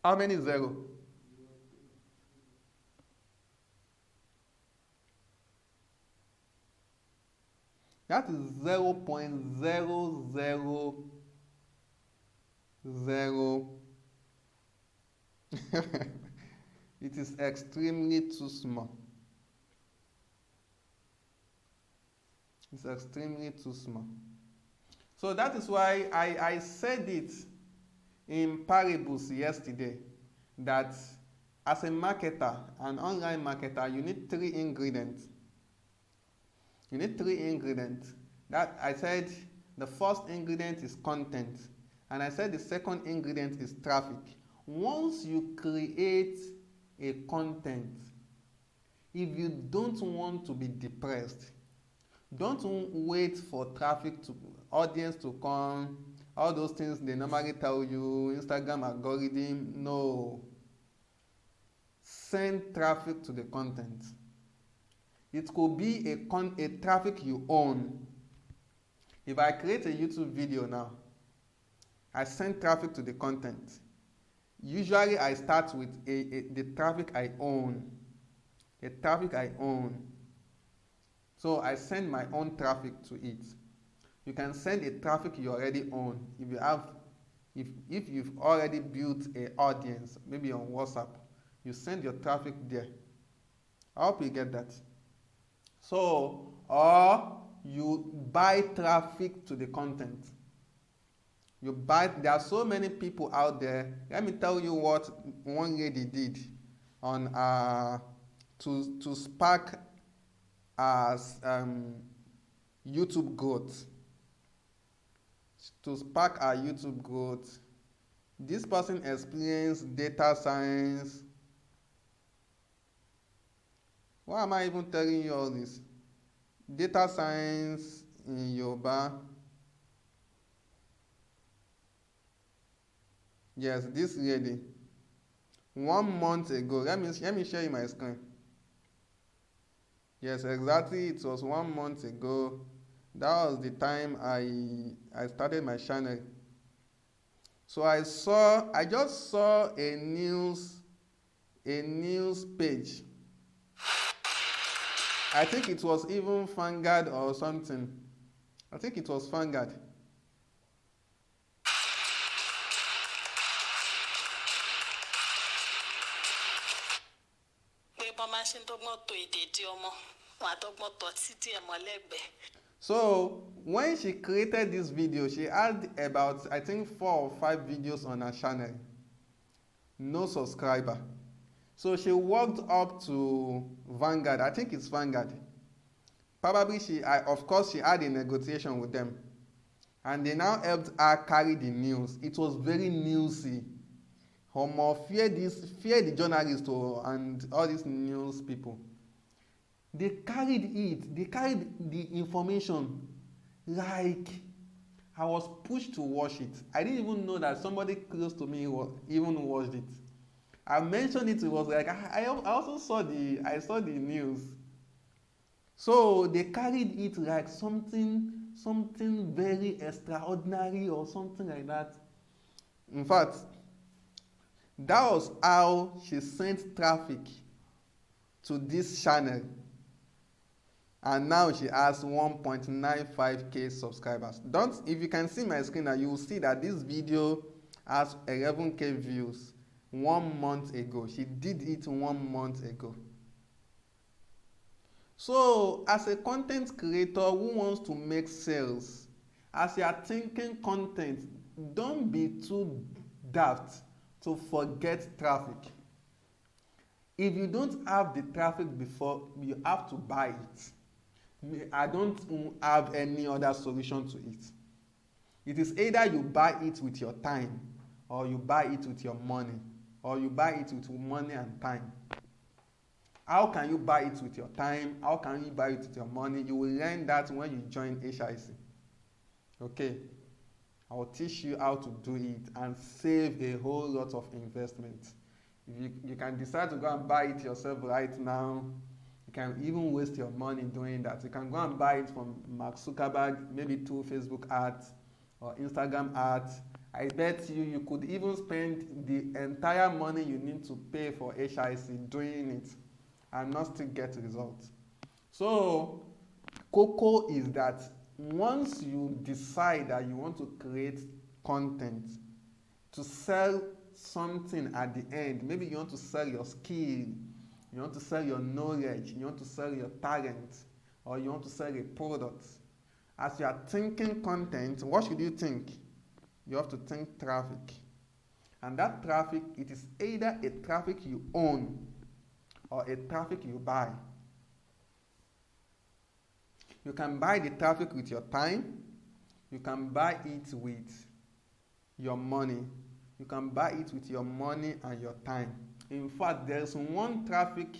How many zero? That is 0.000. It is extremely too small. It's extremely too small. So that is why I said it in parables yesterday, that as a marketer, an online marketer, you need 3 ingredients. You need 3 ingredients. That I said the first ingredient is content, and I said the second ingredient is traffic. Once you create a content, if you don't want to be depressed, don't wait for audience to come all those things they normally tell you, Instagram algorithm. No. Send traffic to the content. It could be a traffic you own. If I create a YouTube video now, I send traffic to the content. Usually I start with the traffic I own. The traffic I own. So I send my own traffic to it. You can send a traffic you already own. If you've already built an audience, maybe on WhatsApp, you send your traffic there. I hope you get that. So, or you buy traffic to the content. There are so many people out there. Let me tell you what one lady did on to spark YouTube growth. To spark our YouTube growth, this person experienced data science. Why am I even telling you all this? Data science in Yoruba. Yes, this lady. 1 month ago, let me share you my screen. Yes, exactly. It was 1 month ago. That was the time I started my channel. So I just saw a news page. I think it was even Vanguard or something. I think it was Vanguard. So when she created this video, she had about, I think, 4 or 5 videos on her channel. No subscriber. So she walked up to Vanguard. I think it's Vanguard. Probably of course she had a negotiation with them. And they now helped her carry the news. It was very newsy. Fear the journalists and all these news people. They carried the information like I was pushed to watch it. I didn't even know that somebody close to me even watched it. I mentioned it was like I also saw the news. So they carried it like something very extraordinary or something like that. In fact, that was how she sent traffic to this channel. And now she has 1.95k subscribers. If you can see my screen now, you will see that this video has 11k views 1 month ago. She did it 1 month ago. So as a content creator who wants to make sales, as you are thinking content, don't be too daft to forget traffic. If you don't have the traffic before, you have to buy it. I don't have any other solution to it. It is either you buy it with your time, or you buy it with your money, or you buy it with money and time. How can you buy it with your time? How can you buy it with your money? You will learn that when you join HIC. Okay, I will teach you how to do it and save a whole lot of investment. If you can decide to go and buy it yourself right now, you can even waste your money doing that. You can go and buy it from Mark Zuckerberg, maybe through Facebook ads or Instagram ads. I bet you could even spend the entire money you need to pay for HIC doing it and not still get results. So, Coco is that once you decide that you want to create content to sell something at the end, maybe you want to sell your skill, you want to sell your knowledge, you want to sell your talent, or you want to sell a product. As you are thinking content, what should you think? You have to think traffic. And that traffic, it is either a traffic you own or a traffic you buy. You can buy the traffic with your time. You can buy it with your money. You can buy it with your money and your time. In fact, there's one traffic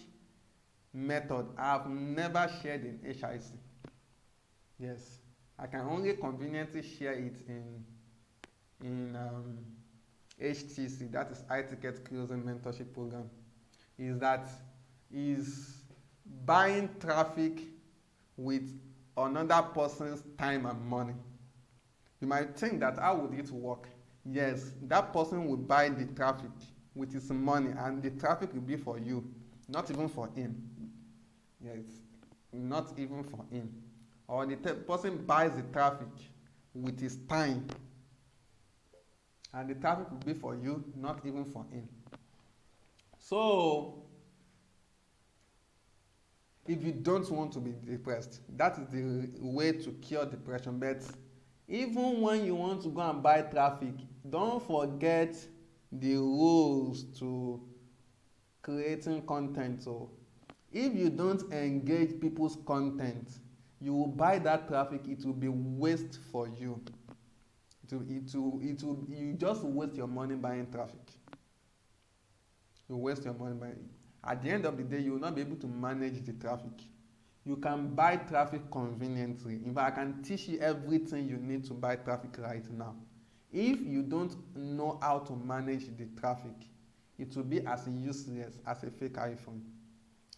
method I've never shared in HIC. Yes, I can only conveniently share it in in HTC, that is high ticket closing mentorship program, is that is buying traffic with another person's time and money. You might think that how would it work? Yes, that person will buy the traffic with his money, and the traffic will be for you, not even for him. Yes, not even for him. Or the person buys the traffic with his time, and the traffic will be for you, not even for him. So, if you don't want to be depressed, that is the way to cure depression. But even when you want to go and buy traffic, don't forget the rules to creating content. So if you don't engage people's content, you will buy that traffic, it will be waste for you. You just waste your money buying traffic. You waste your money buying. At the end of the day, you will not be able to manage the traffic. You can buy traffic conveniently. In fact, I can teach you everything you need to buy traffic right now. If you don't know how to manage the traffic, it will be as useless as a fake iPhone.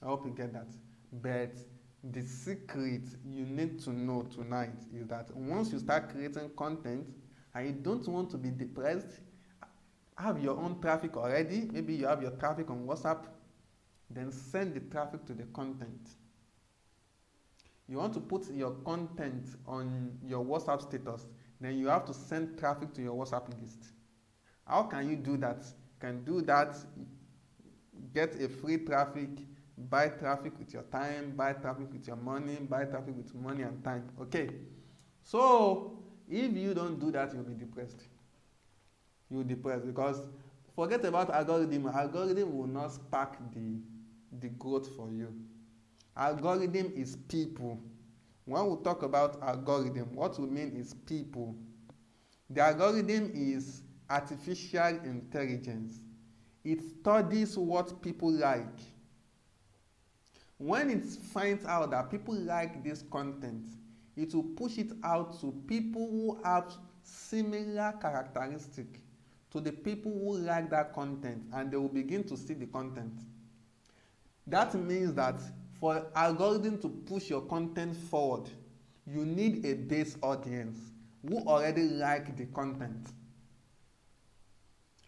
I hope you get that. But the secret you need to know tonight is that once you start creating content and you don't want to be depressed, have your own traffic already. Maybe you have your traffic on WhatsApp, then send the traffic to the content. You want to put your content on your WhatsApp status, then you have to send traffic to your WhatsApp list. How can you do that? You can do that, get a free traffic, buy traffic with your time, buy traffic with your money, buy traffic with money and time. Okay. So if you don't do that, you'll be depressed. You'll be depressed because forget about algorithm. Algorithm will not spark the growth for you. Algorithm is people. When we talk about algorithm, what we mean is people. The algorithm is artificial intelligence. It studies what people like. When it finds out that people like this content, it will push it out to people who have similar characteristics to the people who like that content, and they will begin to see the content. That means that for algorithm to push your content forward, you need a base audience who already like the content.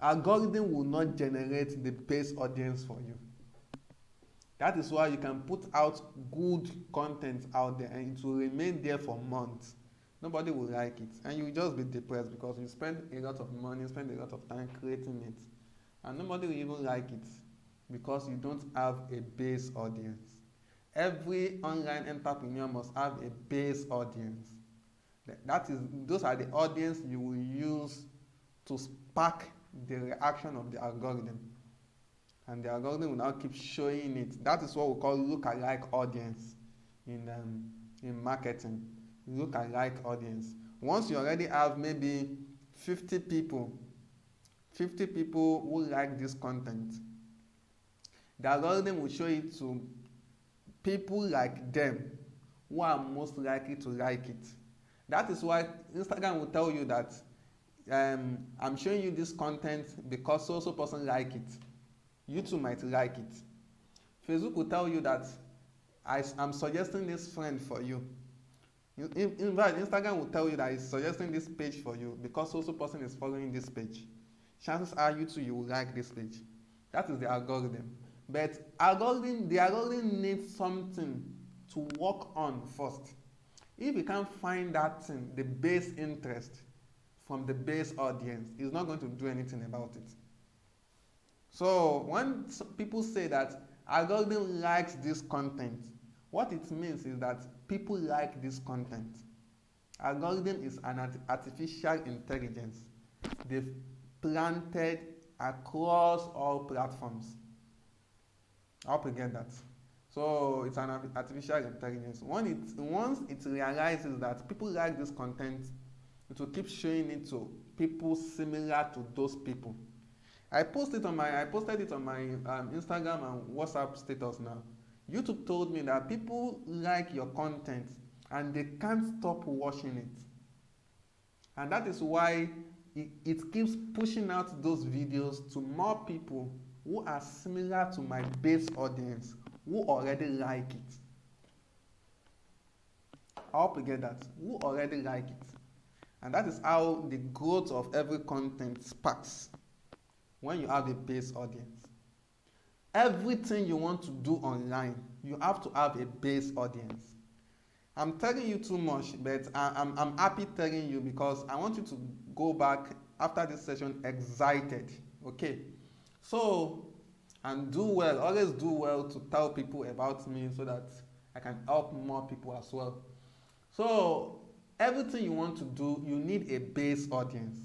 Algorithm will not generate the base audience for you. That is why you can put out good content out there and it will remain there for months. Nobody will like it, and you will just be depressed because you spend a lot of money, spend a lot of time creating it, and nobody will even like it because you don't have a base audience. Every online entrepreneur must have a base audience. Those are the audience you will use to spark the reaction of the algorithm, and the algorithm will now keep showing it. That is what we call look-alike audience in marketing. Look-alike audience. Once you already have maybe 50 people who like this content, the algorithm will show it to people like them who are most likely to like it. That is why Instagram will tell you that I'm showing you this content because so person like it. You too might like it. Facebook will tell you that I'm suggesting this friend for you. In fact, Instagram will tell you that it's suggesting this page for you because so person is following this page. Chances are you will like this page. That is the algorithm. But the algorithm needs something to work on first. If you can't find that thing, the base interest from the base audience, it's not going to do anything about it. So when people say that algorithm likes this content, what it means is that people like this content. Algorithm is an artificial intelligence. They've planted across all platforms. I hope you get that. So it's an artificial intelligence. Once it realizes that people like this content, it will keep showing it to people similar to those people. I posted it on my Instagram and WhatsApp status now. YouTube told me that people like your content and they can't stop watching it. And that is why it keeps pushing out those videos to more people who are similar to my base audience who already like it. I hope you get that. Who already like it. And that is how the growth of every content sparks when you have a base audience. Everything you want to do online, you have to have a base audience. I'm telling you too much, but I'm happy telling you because I want you to go back after this session excited. Okay? So, and do well, always do well to tell people about me so that I can help more people as well. So, everything you want to do, you need a base audience.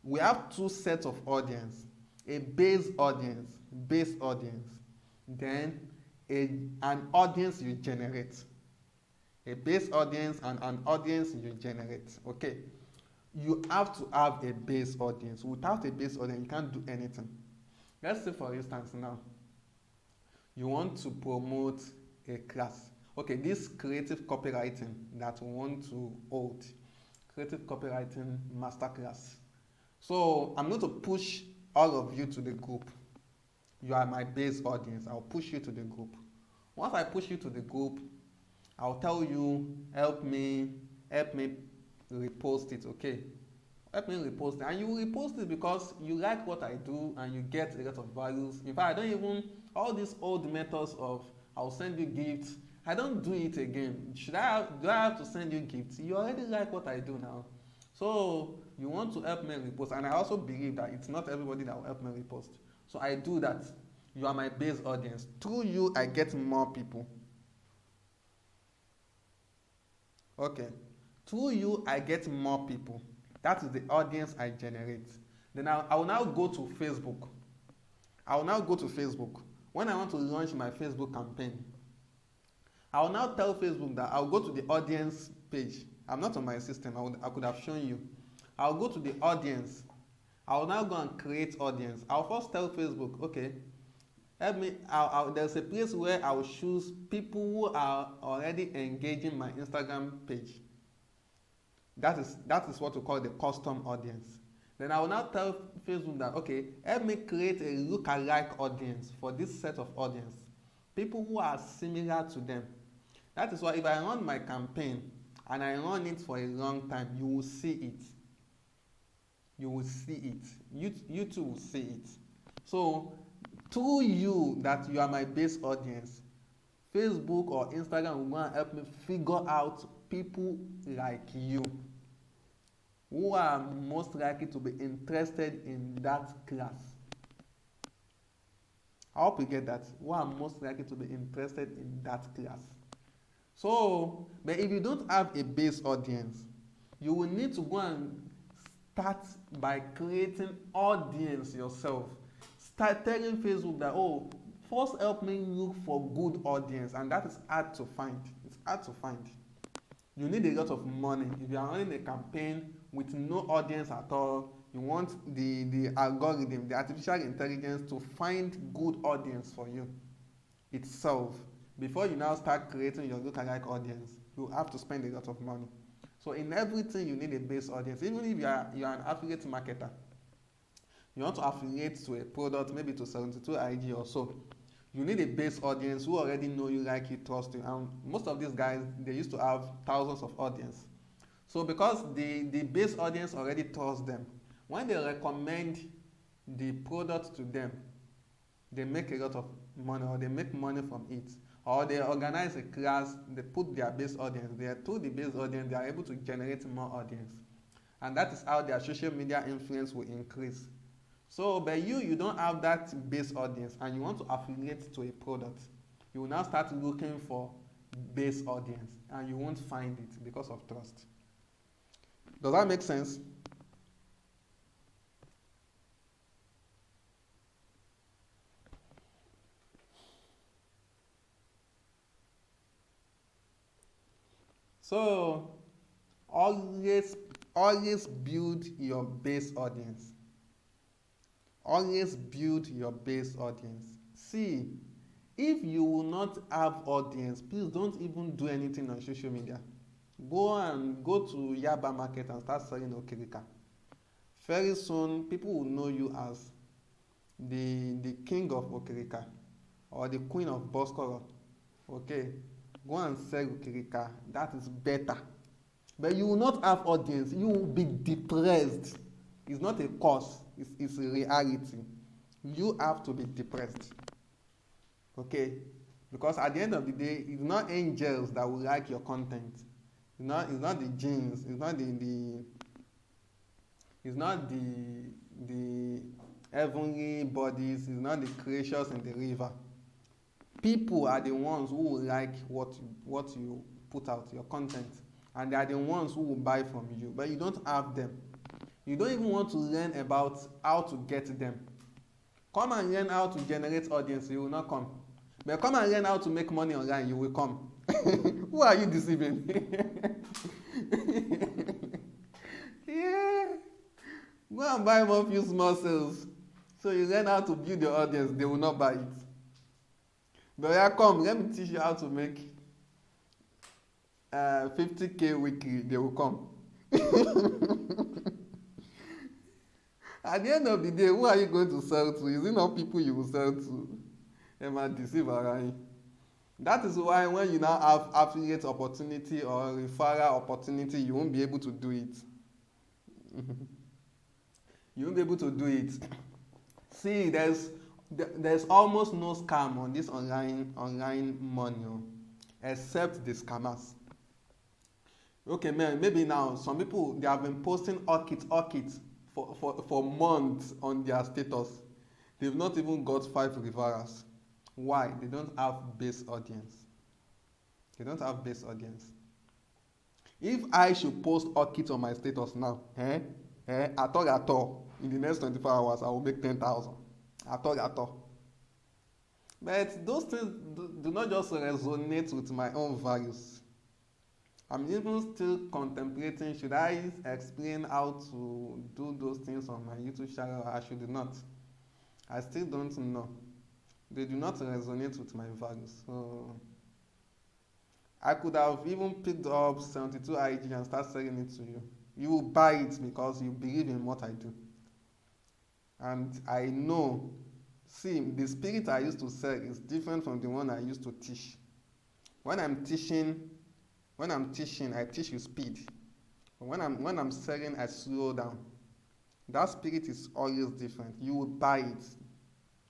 We have two sets of audience, a base audience, then an audience you generate. A base audience and an audience you generate. Okay, you have to have a base audience. Without a base audience, you can't do anything. Let's say for instance now, you want to promote a class. Okay, this creative copywriting that we want to hold, creative copywriting masterclass. So I'm going to push all of you to the group. You are my base audience. I'll push you to the group. Once I push you to the group, I'll tell you, help me repost it, okay? Help me repost it. And you repost it because you like what I do and you get a lot of values. In fact, I don't even, all these old methods of I'll send you gifts, I don't do it again. Do I have to send you gifts? You already like what I do now. So you want to help me repost. And I also believe that it's not everybody that will help me repost. So I do that. You are my base audience. Through you, I get more people. Okay. Through you, I get more people. That is the audience I generate. Then I will now go to Facebook. When I want to launch my Facebook campaign, I will now tell Facebook that I'll go to the audience page. I'm not on my system. I could have shown you. I'll go to the audience. I will now go and create audience. I'll first tell Facebook, okay, help me. There's a place where I will choose people who are already engaging my Instagram page. That is what we call the custom audience. Then I will now tell Facebook that, okay, help me create a lookalike audience for this set of audience. People who are similar to them. That is why if I run my campaign and I run it for a long time, you will see it. You will see it. You too will see it. So through you, that you are my base audience, Facebook or Instagram will go and help me figure out people like you who are most likely to be interested in that class. I hope you get that. Who are most likely to be interested in that class. So, but if you don't have a base audience, you will need to go and start by creating audience yourself. Start telling Facebook that, oh, first help me look for good audience, and that is hard to find. It's hard to find. You need a lot of money. If you are running a campaign with no audience at all, you want the algorithm, the artificial intelligence to find good audience for you itself. Before you now start creating your lookalike audience, you have to spend a lot of money. So in everything, you need a base audience. Even if you are an affiliate marketer, you want to affiliate to a product, maybe to 72IG or so, you need a base audience who already know you, like you, trust you. And most of these guys, they used to have thousands of audience. So because the base audience already trusts them, when they recommend the product to them, they make a lot of money, or they make money from it. Or they organize a class, they put their base audience there. Through the base audience, they are able to generate more audience. And that is how their social media influence will increase. So, but you don't have that base audience and you want to affiliate to a product, you will now start looking for base audience and you won't find it because of trust. Does that make sense? So, always build your base audience. Always build your base audience. See, if you will not have audience, please don't even do anything on social media. Go to Yaba Market and start selling Okirika. Very soon, people will know you as the king of Okirika or the queen of Boskoro. Okay, go and sell Okirika. That is better. But you will not have audience. You will be depressed. It's not a curse. It's a reality. You have to be depressed. Okay, because at the end of the day, it's not angels that will like your content. It's not the jinns. It's not the heavenly bodies. It's not the creatures in the river. People are the ones who will like what you put out, your content, and they are the ones who will buy from you. But you don't have them. You don't even want to learn about how to get them. Come and learn how to generate audience, you will not come. But come and learn how to make money online, you will come. Who are you deceiving? Yeah. Go and buy more few small sales. So you learn how to build your audience, they will not buy it. But yeah, come, let me teach you how to make 50K weekly, they will come. At the end of the day, who are you going to sell to? Is it not people you will sell to? Emma deceive around. That is why when you now have affiliate opportunity or referral opportunity, you won't be able to do it. You won't be able to do it. See, there's almost no scam on this online money, except the scammers. Okay, man, maybe now some people they have been posting orchids for months on their status. They've not even got 5 referrals. Why? They don't have base audience. They don't have base audience. If I should post orchids on my status now, at all, in the next 24 hours, I will make 10,000. At all. But those things do not just resonate with my own values. I'm even still contemplating, should I explain how to do those things on my YouTube channel or I should not? I still don't know. They do not resonate with my values. So I could have even picked up 72 IG and start selling it to you. You will buy it because you believe in what I do. And I know, see, the spirit I used to sell is different from the one I used to teach. When I'm teaching, I teach with speed. But when I'm selling, I slow down. That spirit is always different. You will buy it.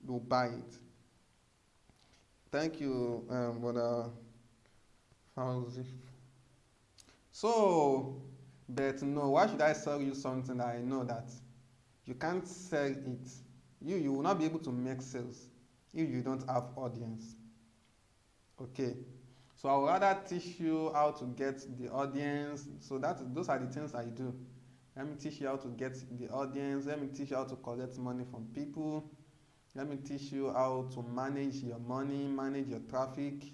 You will buy it. Thank you, Brother Fauzi. So, but no, why should I sell you something that I know that you can't sell it? You will not be able to make sales if you don't have audience. Okay. So I would rather teach you how to get the audience. So those are the things I do. Let me teach you how to get the audience. Let me teach you how to collect money from people. Let me teach you how to manage your money, manage your traffic.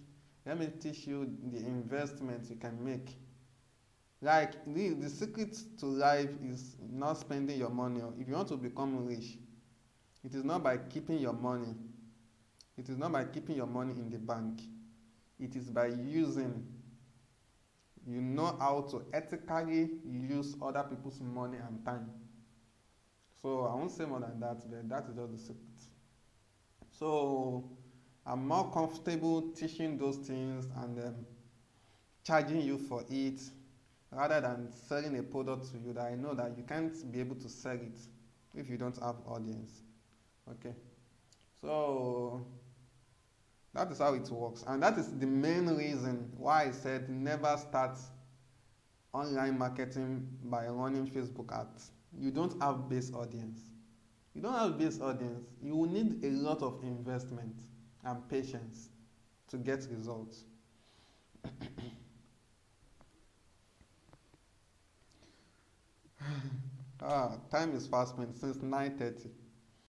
Let me teach you the investments you can make. Like the secret to life is not spending your money. If you want to become rich, it is not by keeping your money. It is not by keeping your money in the bank. It is by using. You know how to ethically use other people's money and time. So I won't say more than that, but that is just the secret. So I'm more comfortable teaching those things and charging you for it rather than selling a product to you that I know that you can't be able to sell it if you don't have audience. Okay. So that is how it works. And that is the main reason why I said never start online marketing by running Facebook ads. You don't have base audience. You don't have base audience. You will need a lot of investment and patience to get results. Time is fast spent since 9:30.